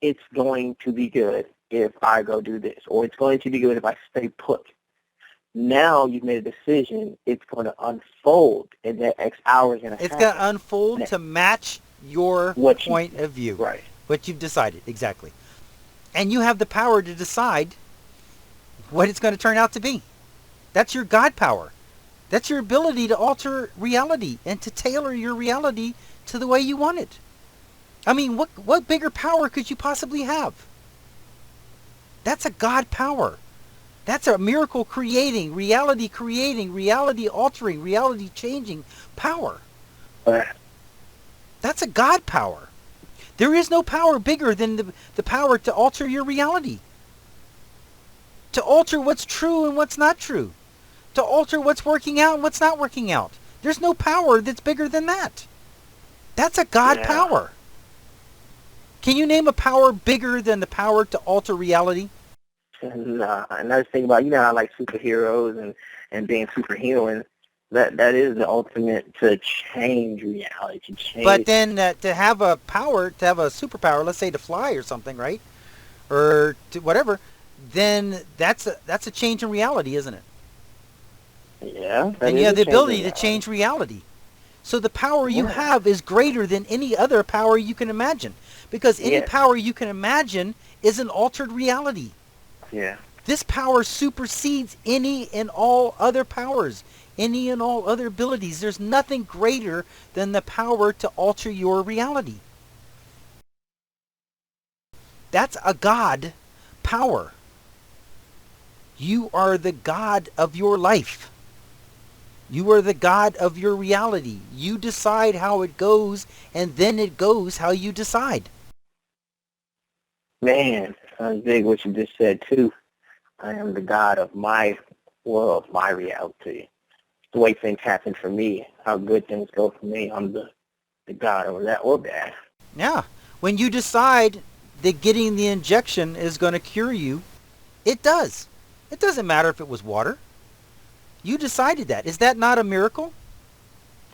it's going to be good if I go do this, or it's going to be good if I stay put. Now you've made a decision. It's going to unfold, and that X hours going to happen. It's going to unfold to match your point of view. Right. What you've decided. Exactly. And you have the power to decide what it's going to turn out to be. That's your God power. That's your ability to alter reality and to tailor your reality to the way you want it. I mean, what bigger power could you possibly have? That's a God power. That's a miracle creating, reality altering, reality changing power. That's a God power. There is no power bigger than the power to alter your reality. To alter what's true and what's not true. To alter what's working out and what's not working out. There's no power that's bigger than that. That's a God power. Can you name a power bigger than the power to alter reality? Nah, and I was thinking about, how I like superheroes and being superhuman. That is the ultimate to change reality, to change. But then to have a power, to have a superpower, let's say to fly or something, right? Or to whatever, then that's a change in reality, isn't it? Yeah. And you have the ability to change reality. So the power you have is greater than any other power you can imagine. Because any power you can imagine is an altered reality. Yeah. This power supersedes any and all other powers, any and all other abilities. There's nothing greater than the power to alter your reality. That's a God power. You are the God of your life. You are the God of your reality. You decide how it goes, and then it goes how you decide. Man, sounds big what you just said, too. I am the God of my world, my reality. The way things happen for me, how good things go for me, I'm the God over that or bad. Yeah. When you decide that getting the injection is going to cure you, it does. It doesn't matter if it was water. You decided that. Is that not a miracle?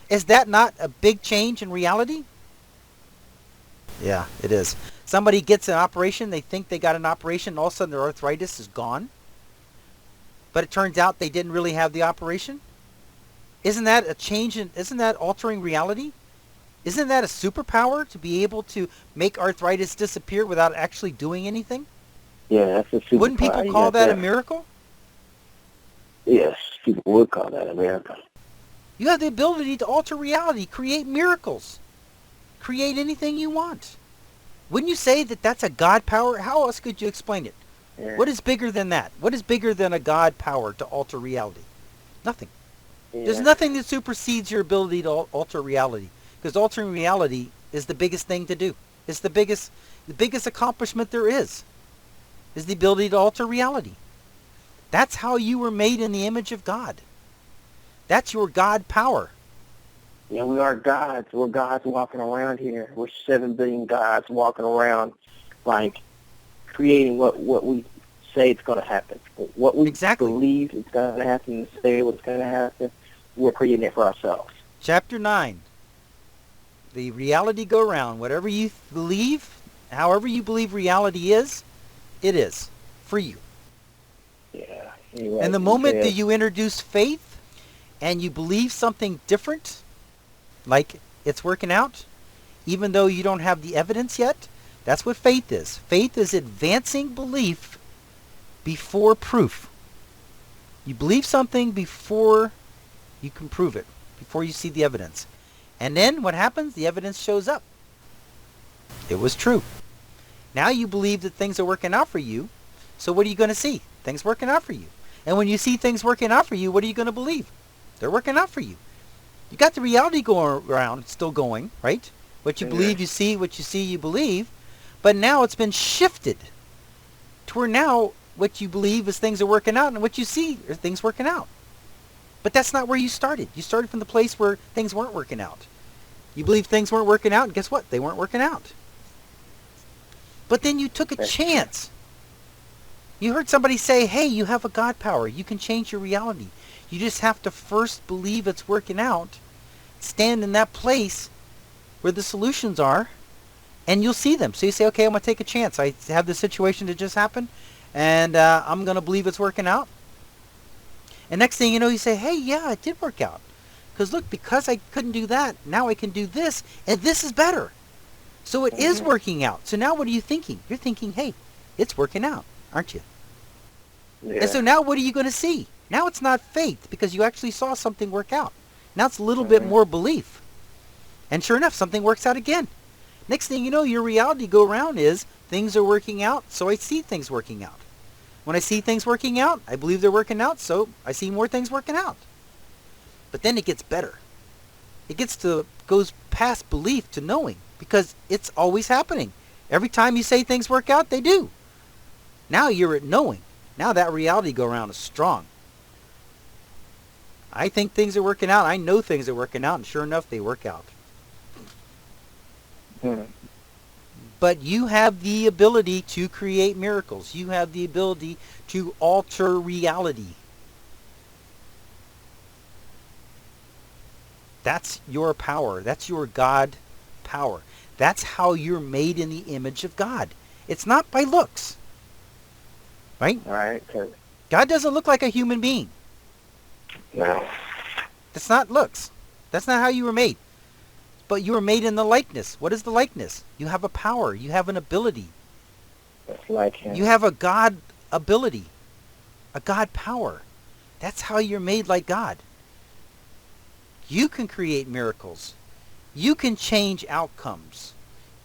Is that not a big change in reality? Yeah, it is. Somebody gets an operation, they think they got an operation, and all of a sudden their arthritis is gone. but it turns out they didn't really have the operation? Isn't that a change isn't that altering reality? Isn't that a superpower to be able to make arthritis disappear without actually doing anything? Yeah, that's a superpower. Wouldn't people call that a miracle? Yes, people would call that a miracle. You have the ability to alter reality, create miracles, create anything you want. Wouldn't you say that that's a God power? How else could you explain it? Yeah. What is bigger than that? What is bigger than a God power to alter reality? Nothing. Yeah. There's nothing that supersedes your ability to alter reality, because altering reality is the biggest thing to do. It's the biggest accomplishment there is the ability to alter reality. That's how you were made in the image of God. That's your God power. Yeah, we are gods. We're gods walking around here. We're 7 billion gods walking around, like, creating what we say it's going to happen. What we believe is going to happen, say what's going to happen, we're creating it for ourselves. Chapter 9. The reality go round. Whatever you believe, however you believe reality is, it is for you. Yeah. And the moment that you introduce faith and you believe something different, like it's working out, even though you don't have the evidence yet, that's what faith is. Faith is advancing belief before proof. You believe something before you can prove it, before you see the evidence. And then what happens? The evidence shows up. It was true. Now you believe that things are working out for you. So what are you going to see? Things working out for you. And when you see things working out for you, what are you going to believe? They're working out for you. You got the reality going around. It's still going, right? What you believe, you see. What you see, you believe. But now it's been shifted to where now what you believe is things are working out, and what you see are things working out. But that's not where you started. You started from the place where things weren't working out. You believed things weren't working out, and guess what? They weren't working out. But then you took a chance. You heard somebody say, hey, you have a God power. You can change your reality. You just have to first believe it's working out, stand in that place where the solutions are, and you'll see them. So you say, okay, I'm going to take a chance. I have this situation that just happened, and I'm going to believe it's working out. And next thing you know, you say, hey, yeah, it did work out. Because look, because I couldn't do that, now I can do this, and this is better. So it is working out. So now what are you thinking? You're thinking, hey, it's working out, aren't you? Yeah. And so now what are you going to see? Now it's not faith, because you actually saw something work out. Now it's a little bit more belief. And sure enough, something works out again. Next thing you know, your reality go around is things are working out, so I see things working out. When I see things working out, I believe they're working out, so I see more things working out. But then it gets better. It goes past belief to knowing, because it's always happening. Every time you say things work out, they do. Now you're at knowing. Now that reality go around is strong. I think things are working out. I know things are working out, and sure enough, they work out. But you have the ability to create miracles. You have the ability to alter reality. That's your power. That's your God power. That's how you're made in the image of God. It's not by looks. Right? Right. God doesn't look like a human being. No. That's not looks. That's not how you were made. But you were made in the likeness. What is the likeness? You have a power. You have an ability. That's like him. You have a God ability. A God power. That's how you're made like God. You can create miracles. You can change outcomes.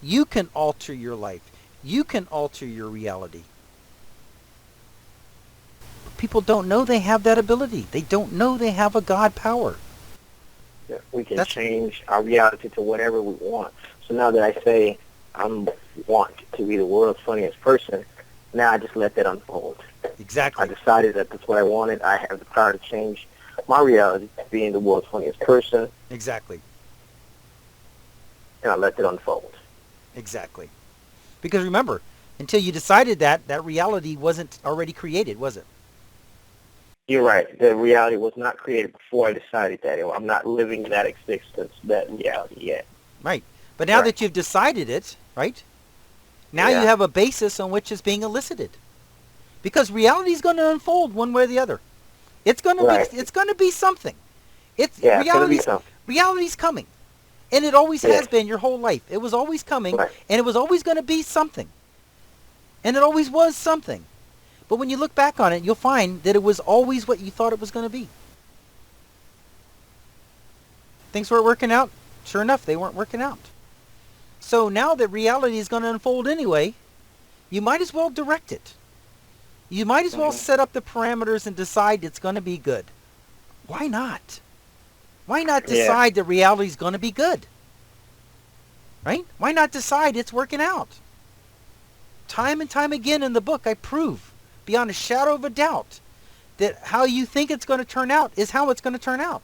You can alter your life. You can alter your reality. People don't know they have that ability. They don't know they have a God power. Yeah, we can change our reality to whatever we want. So now that I say I want to be the world's funniest person, now I just let that unfold. Exactly. I decided that that's what I wanted. I have the power to change my reality to being the world's funniest person. Exactly. And I let it unfold. Exactly. Because remember, until you decided that reality wasn't already created, was it? You're right. The reality was not created before I decided that. I'm not living that existence, that reality yet. Right. But now that you've decided it, right? Now you have a basis on which it's being elicited. Because reality is going to unfold one way or the other. It's going to Right. be, it's going to be something. It's Yeah, it's gonna be reality's something. reality's coming. And it always Yeah. has been your whole life. It was always coming, Right. and it was always going to be something. And it always was something. But when you look back on it, you'll find that it was always what you thought it was going to be. Things weren't working out. Sure enough, they weren't working out. So now that reality is going to unfold anyway, you might as well direct it. You might as well set up the parameters and decide it's going to be good. Why not? Why not decide that reality is going to be good? Right? Why not decide it's working out? Time and time again in the book, I prove beyond a shadow of a doubt that how you think it's going to turn out is how it's going to turn out.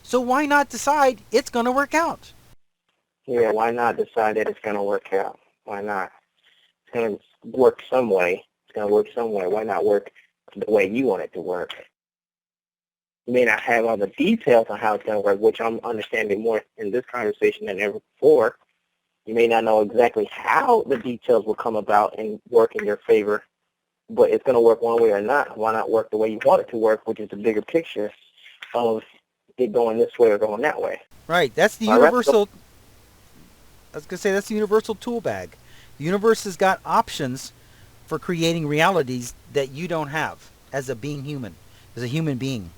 So why not decide it's going to work out? Yeah, why not decide that it's going to work out? Why not? It's going to work some way. It's going to work some way. Why not work the way you want it to work? You may not have all the details on how it's going to work, which I'm understanding more in this conversation than ever before. You may not know exactly how the details will come about and work in your favor, but it's going to work one way or not. Why not work the way you want it to work, which is the bigger picture of it going this way or going that way? Right. That's the universal... I was going to say that's the universal tool bag. The universe has got options for creating realities that you don't have as a being human, as a human being.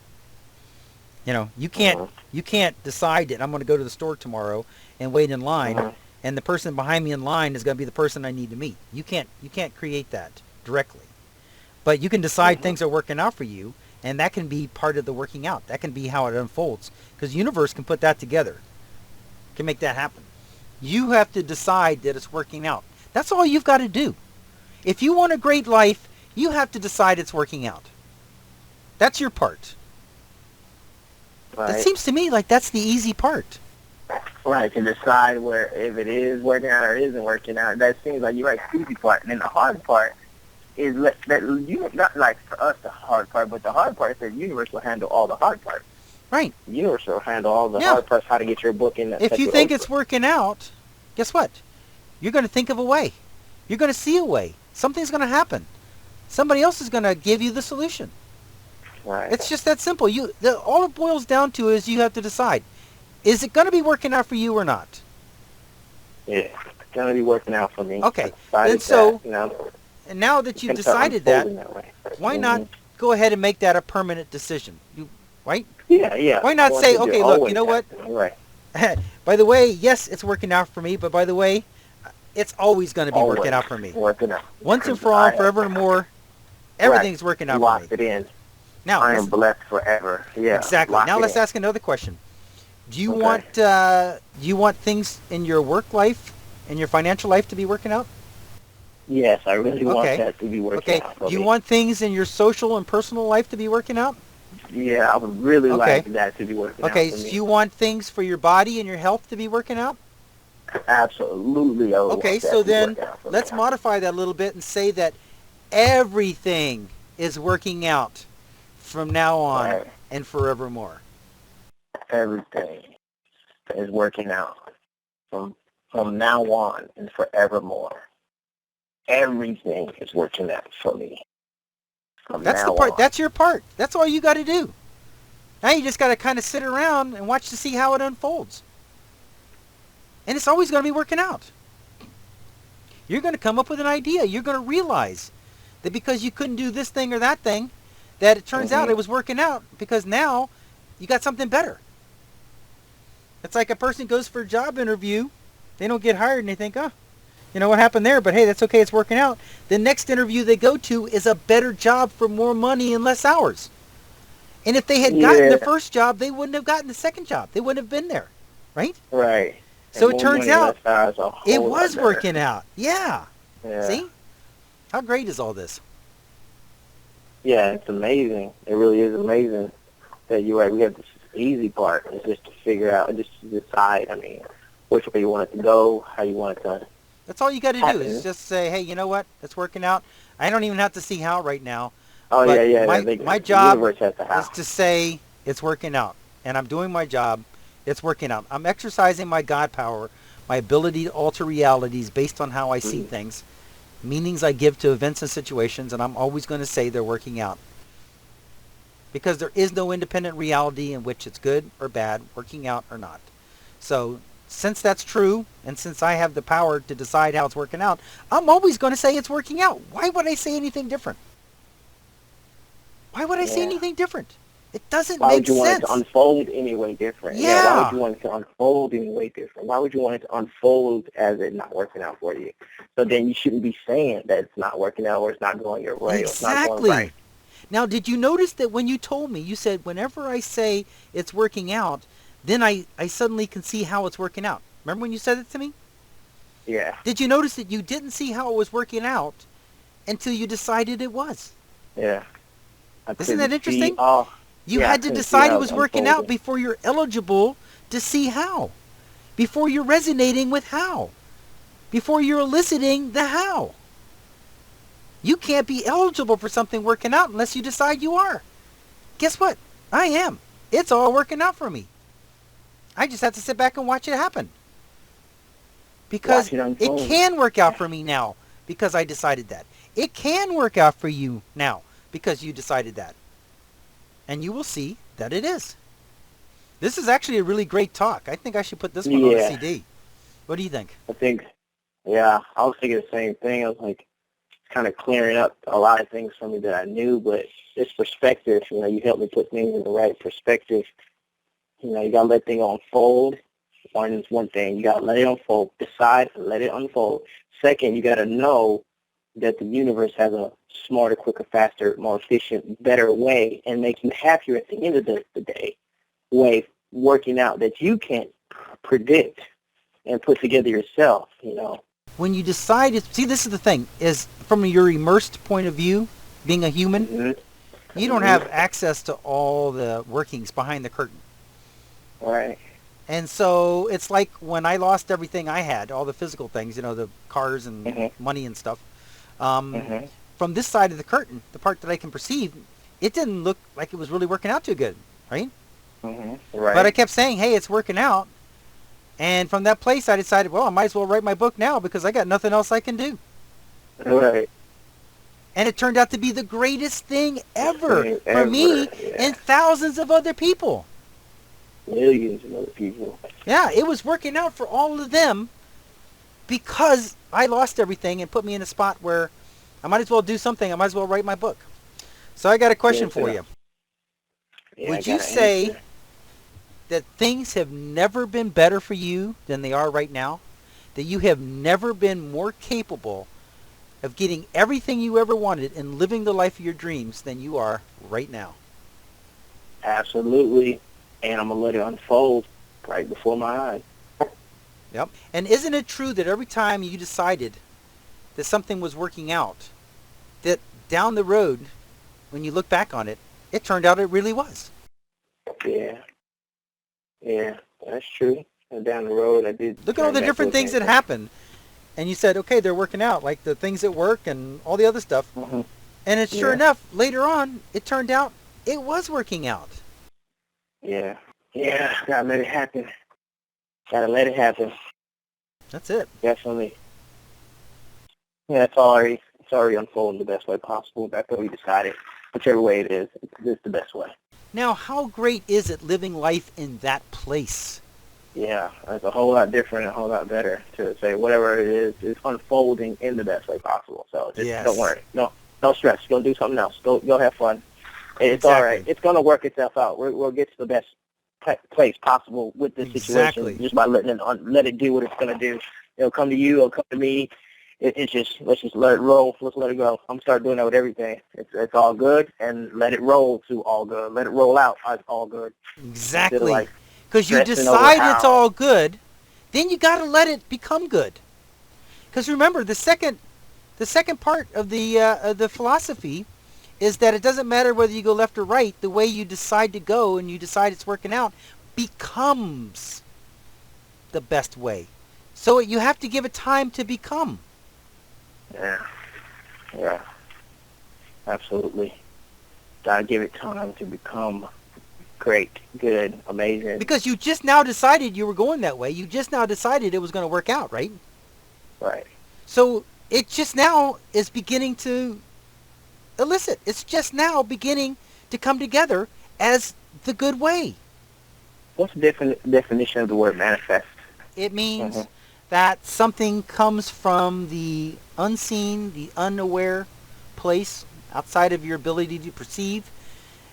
You know, you can't decide that I'm going to go to the store tomorrow and wait in line, and the person behind me in line is going to be the person I need to meet. You can't create that directly. But you can decide things are working out for you, and that can be part of the working out. That can be how it unfolds, because the universe can put that together, can make that happen. You have to decide that it's working out. That's all you've got to do. If you want a great life, you have to decide it's working out. That's your part. Right. It seems to me like that's the easy part. Right, to decide where if it is working out or isn't working out. That seems like you're right, the easy part. And then the hard part is that you not like for us the hard part, but the hard part is that the universe will handle all the hard parts. Right. The universe will handle all the hard parts, how to get your book in. If you think it's working out, guess what? You're going to think of a way. You're going to see a way. Something's going to happen. Somebody else is going to give you the solution. Right. It's just that simple. All it boils down to is you have to decide. Is it going to be working out for you or not? Yeah, it's going to be working out for me. Okay. And so, that, and now that you've decided that why not go ahead and make that a permanent decision? Right? Yeah. Why not say, okay, look, you know what? Right. By the way, yes, it's working out for me, but by the way, it's always going to be working out for me. Working out. Once and for all, forevermore, everything's working out for me. Locked it in. Now, I am blessed forever. Yeah. Exactly. Now let's ask another question. Do you want things in your work life, in your financial life to be working out? Yes, I really want that to be working out for me. Do you want things in your social and personal life to be working out? Yeah, I would really like that to be working out for me. Okay, so you want things for your body and your health to be working out? Absolutely. Okay, so then let's modify that a little bit and say that everything is working out from now on and forevermore. Everything is working out from now on and forevermore. Everything is working out for me. That's the part. That's your part. That's all you got to do. Now you just got to kind of sit around and watch to see how it unfolds. And it's always going to be working out. You're going to come up with an idea. You're going to realize that because you couldn't do this thing or that thing, that it turns out it was working out because now you got something better. It's like a person goes for a job interview. They don't get hired and they think, oh, you know what happened there, but hey, that's okay, it's working out. The next interview they go to is a better job for more money and less hours. And if they had gotten the first job, they wouldn't have gotten the second job. They wouldn't have been there, right? Right. So it turns out it was working out. Yeah. See? How great is all this? Yeah, it's amazing. It really is amazing that you're right. We have this easy part. It's just to figure out, just to decide, which way you want it to go, how you want it to. That's all you got to do is just say, hey, you know what? It's working out. I don't even have to see how right now. Oh, but yeah. My job is to say it's working out. And I'm doing my job. It's working out. I'm exercising my God power, my ability to alter realities based on how I see things, meanings I give to events and situations, and I'm always going to say they're working out. because there is no independent reality in which it's good or bad, working out or not. So since that's true, and since I have the power to decide how it's working out, I'm always going to say it's working out. Why would I say anything different? Why would I say Yeah. anything different? It doesn't Why make would you want it sense. to unfold any way different? Yeah. Why would you want it to unfold any way different? Why would you want it to unfold as it not working out for you? So then you shouldn't be saying that it's not working out or it's not going your way or it's not going right. Exactly. Now, did you notice that when you told me, you said, whenever I say it's working out, then I suddenly can see how it's working out. Remember when you said it to me? Yeah. Did you notice that you didn't see how it was working out until you decided it was? Yeah. Isn't that interesting? You Yeah, had I to couldn't see decide how it was it's working out unfolding. before you're eligible to see how. Before you're resonating with how. Before you're eliciting the how. You can't be eligible for something working out unless you decide you are. Guess what? I am. It's all working out for me. I just have to sit back and watch it happen. Because Watch it it unfold. can work out for me now because I decided that. It can work out for you now because you decided that. And you will see that it is. This is actually a really great talk. I think I should put this one on a CD. What do you think? I think, yeah, I was thinking the same thing. I was like, kind of clearing up a lot of things for me that I knew, but this perspective, you helped me put things in the right perspective. You got to let things unfold. One thing, you got to let it unfold. Decide, let it unfold. Second, you got to know that the universe has a smarter, quicker, faster, more efficient, better way, and make you happier at the end of the day, way working out that you can't predict and put together yourself, When you decide, see, this is the thing, is from your immersed point of view, being a human, you don't have access to all the workings behind the curtain. Right. And so it's like when I lost everything I had, all the physical things, the cars and money and stuff. From this side of the curtain, the part that I can perceive, it didn't look like it was really working out too good, right? Right. But I kept saying, hey, it's working out. And from that place, I decided, well, I might as well write my book now because I got nothing else I can do. Right. And it turned out to be the greatest thing ever for me and thousands of other people. Millions of other people. Yeah, it was working out for all of them because I lost everything and put me in a spot where I might as well do something. I might as well write my book. So I got a question for you. Yeah, Would you say that things have never been better for you than they are right now? That you have never been more capable of getting everything you ever wanted and living the life of your dreams than you are right now? Absolutely. And I'm going to let it unfold right before my eyes. Yep. And isn't it true that every time you decided that something was working out, that down the road, when you look back on it, it turned out it really was? Yeah. Yeah, that's true. And down the road, I did. Look at all the different things that happened. And you said, okay, they're working out, like the things at work and all the other stuff. And it's sure enough, later on, it turned out it was working out. Yeah. Yeah, gotta let it happen. Gotta let it happen. That's it. Definitely. Yeah, it's already unfolding the best way possible. That's what we decided. Whichever way it is, it's the best way. Now, how great is it living life in that place? Yeah, it's a whole lot different, a whole lot better to say whatever it is, it's unfolding in the best way possible. So just don't worry. No stress. Go do something else. Go have fun. It's all right. It's going to work itself out. We'll get to the best place possible with this situation just by letting let it do what it's going to do. It'll come to you. It'll come to me. It's just, let's just let it roll. Let's let it go. I'm start doing that with everything. It's all good, and let it roll to all good. Let it roll out as all good. Exactly. Because you decide it's all good, then you got to let it become good. Because remember, the second part of the philosophy is that it doesn't matter whether you go left or right. The way you decide to go and you decide it's working out becomes the best way. So you have to give it time to become. Yeah, absolutely. Gotta give it time to become great, good, amazing. Because you just now decided you were going that way. You just now decided it was going to work out, right? Right. So it just now is beginning to elicit. It's just now beginning to come together as the good way. What's the definition of the word manifest? It means that something comes from the unseen, the unaware place outside of your ability to perceive,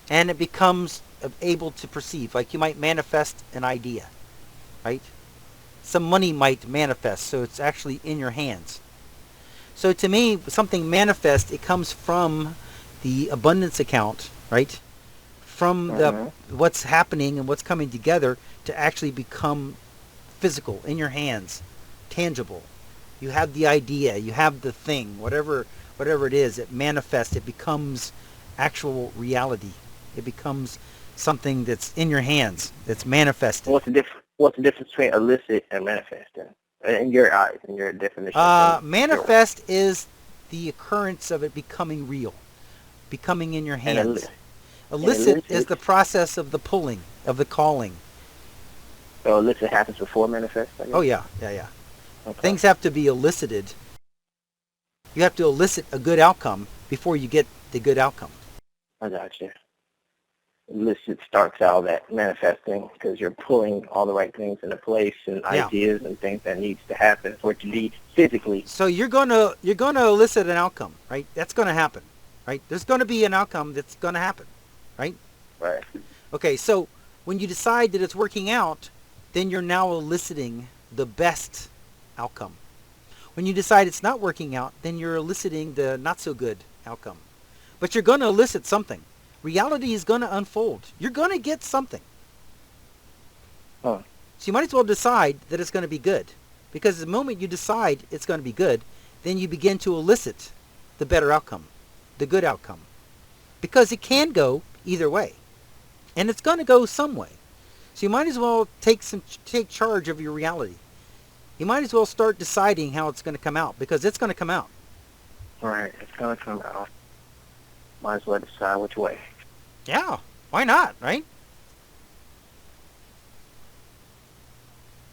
and it becomes able to perceive. Like you might manifest an idea, right? Some money might manifest, so it's actually in your hands. So to me, something manifest, it comes from the abundance account, right? From the what's happening and what's coming together to actually become physical in your hands, tangible. You have the idea, you have the thing, whatever it is, it manifests, it becomes actual reality. It becomes something that's in your hands, that's manifested. What's the difference between illicit and manifest then? In your eyes, in your definition? Manifest is the occurrence of it becoming real, becoming in your hands. Illicit is the process of the pulling, of the calling. So illicit happens before manifest, I guess? Oh, yeah. Okay. Things have to be elicited. You have to elicit a good outcome before you get the good outcome. I got you. Illicit starts out that manifesting because you're pulling all the right things into place and ideas and things that needs to happen for it to be physically. So you're gonna elicit an outcome, right? That's gonna happen, right? There's gonna be an outcome that's gonna happen, right? Right. Okay, so when you decide that it's working out, then you're now eliciting the best outcome. When you decide it's not working out, then you're eliciting the not so good outcome. But you're gonna elicit something. Reality is going to unfold. You're going to get something. So you might as well decide that it's going to be good. Because the moment you decide it's going to be good, then you begin to elicit the better outcome, the good outcome. Because it can go either way. And it's going to go some way. So you might as well take charge of your reality. You might as well start deciding how it's going to come out. Because it's going to come out. Right. It's going to come out. Might as well decide which way. Yeah, why not, right?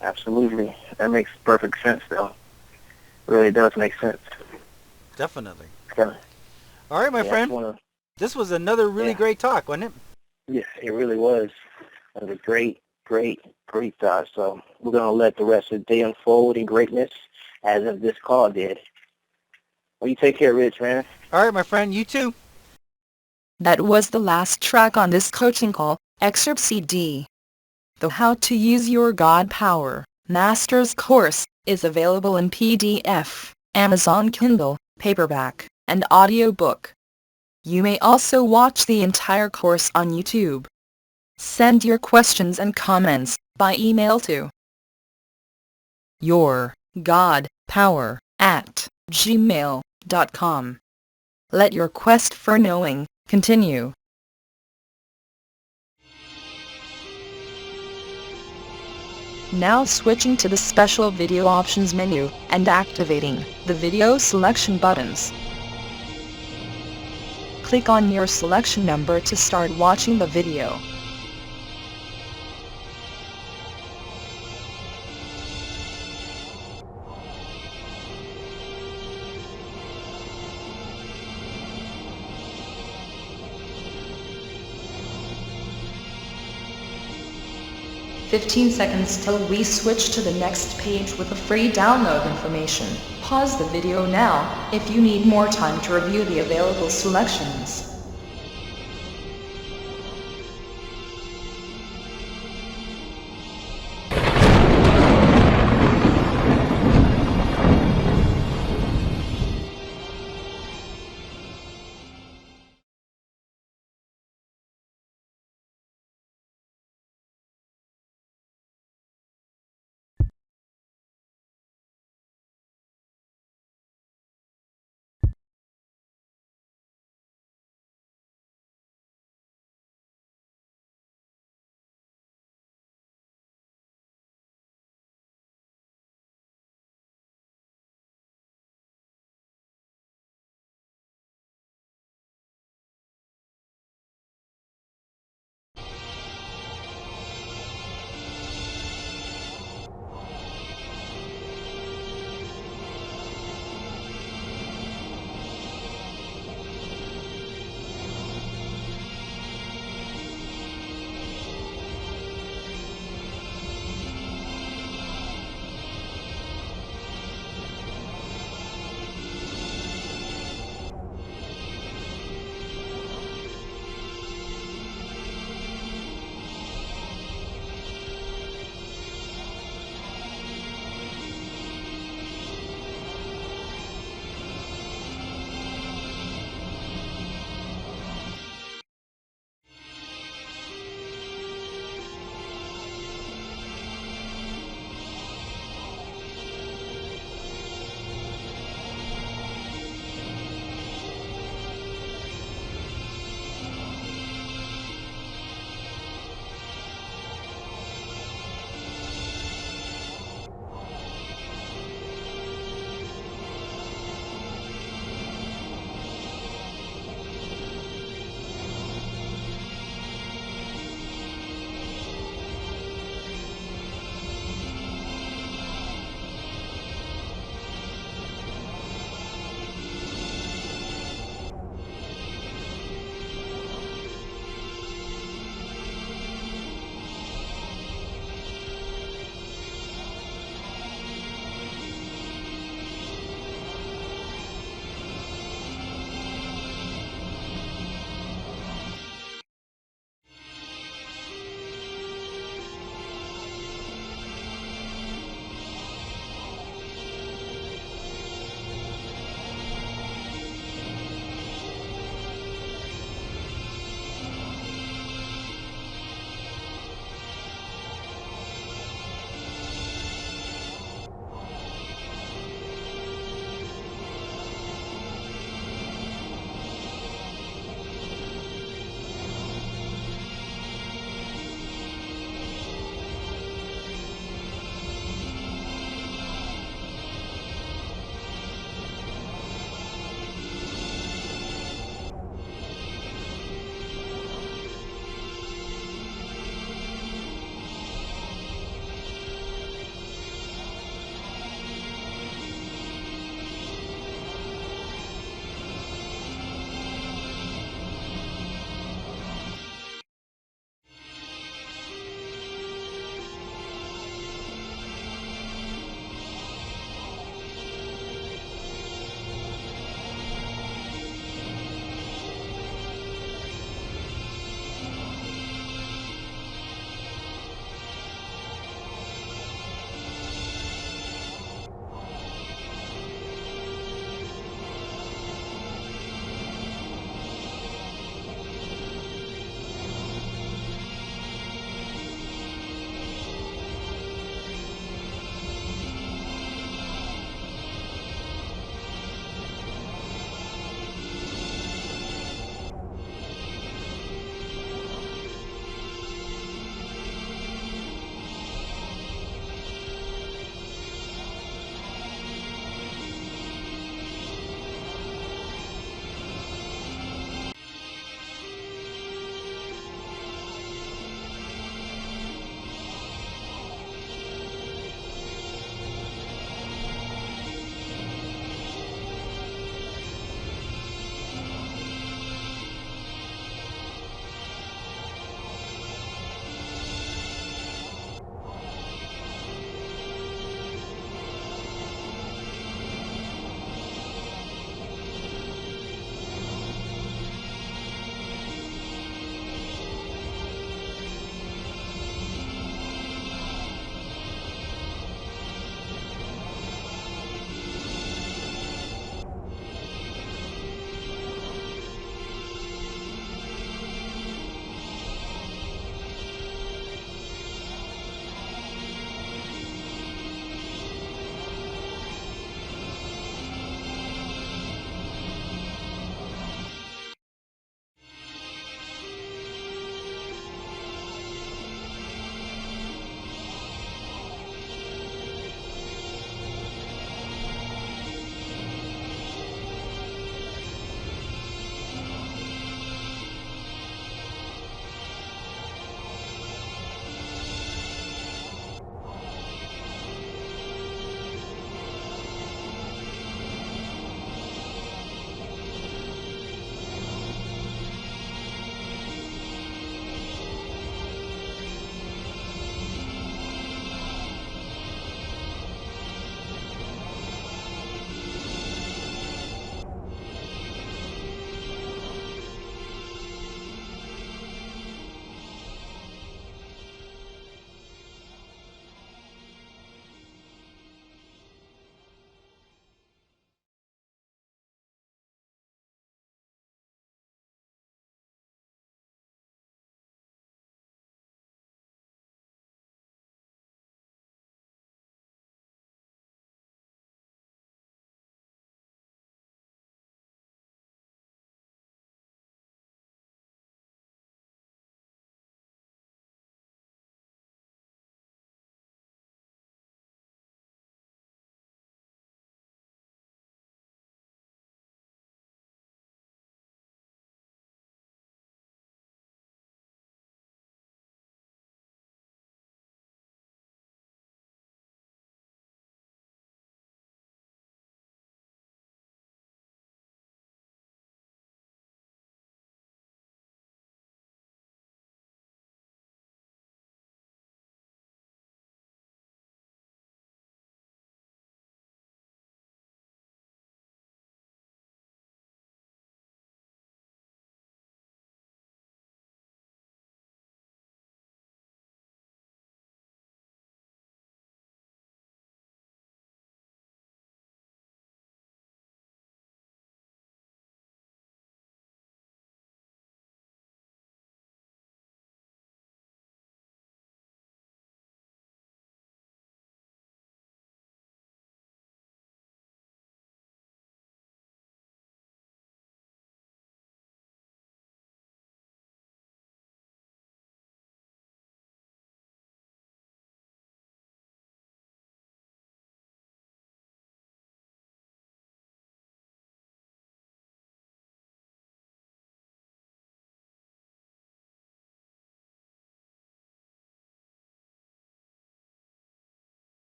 Absolutely. That makes perfect sense, though. It really does make sense. Definitely. Okay. All right, my friend. This was another really great talk, wasn't it? Yeah, it really was. It was a great thought. So we're going to let the rest of the day unfold in greatness as if this call did. Well, you take care, Rich, man. All right, my friend. You too. That was the last track on this coaching call, Excerpt CD. The How to Use Your God Power Master's course is available in PDF, Amazon Kindle, paperback, and audiobook. You may also watch the entire course on YouTube. Send your questions and comments by email to yourgodpower@gmail.com. Let your quest for knowing continue. Now switching to the special video options menu and activating the video selection buttons. Click on your selection number to start watching the video. "15 seconds till we switch to the next page with the free download information. Pause the video now if you need more time to review the available selections.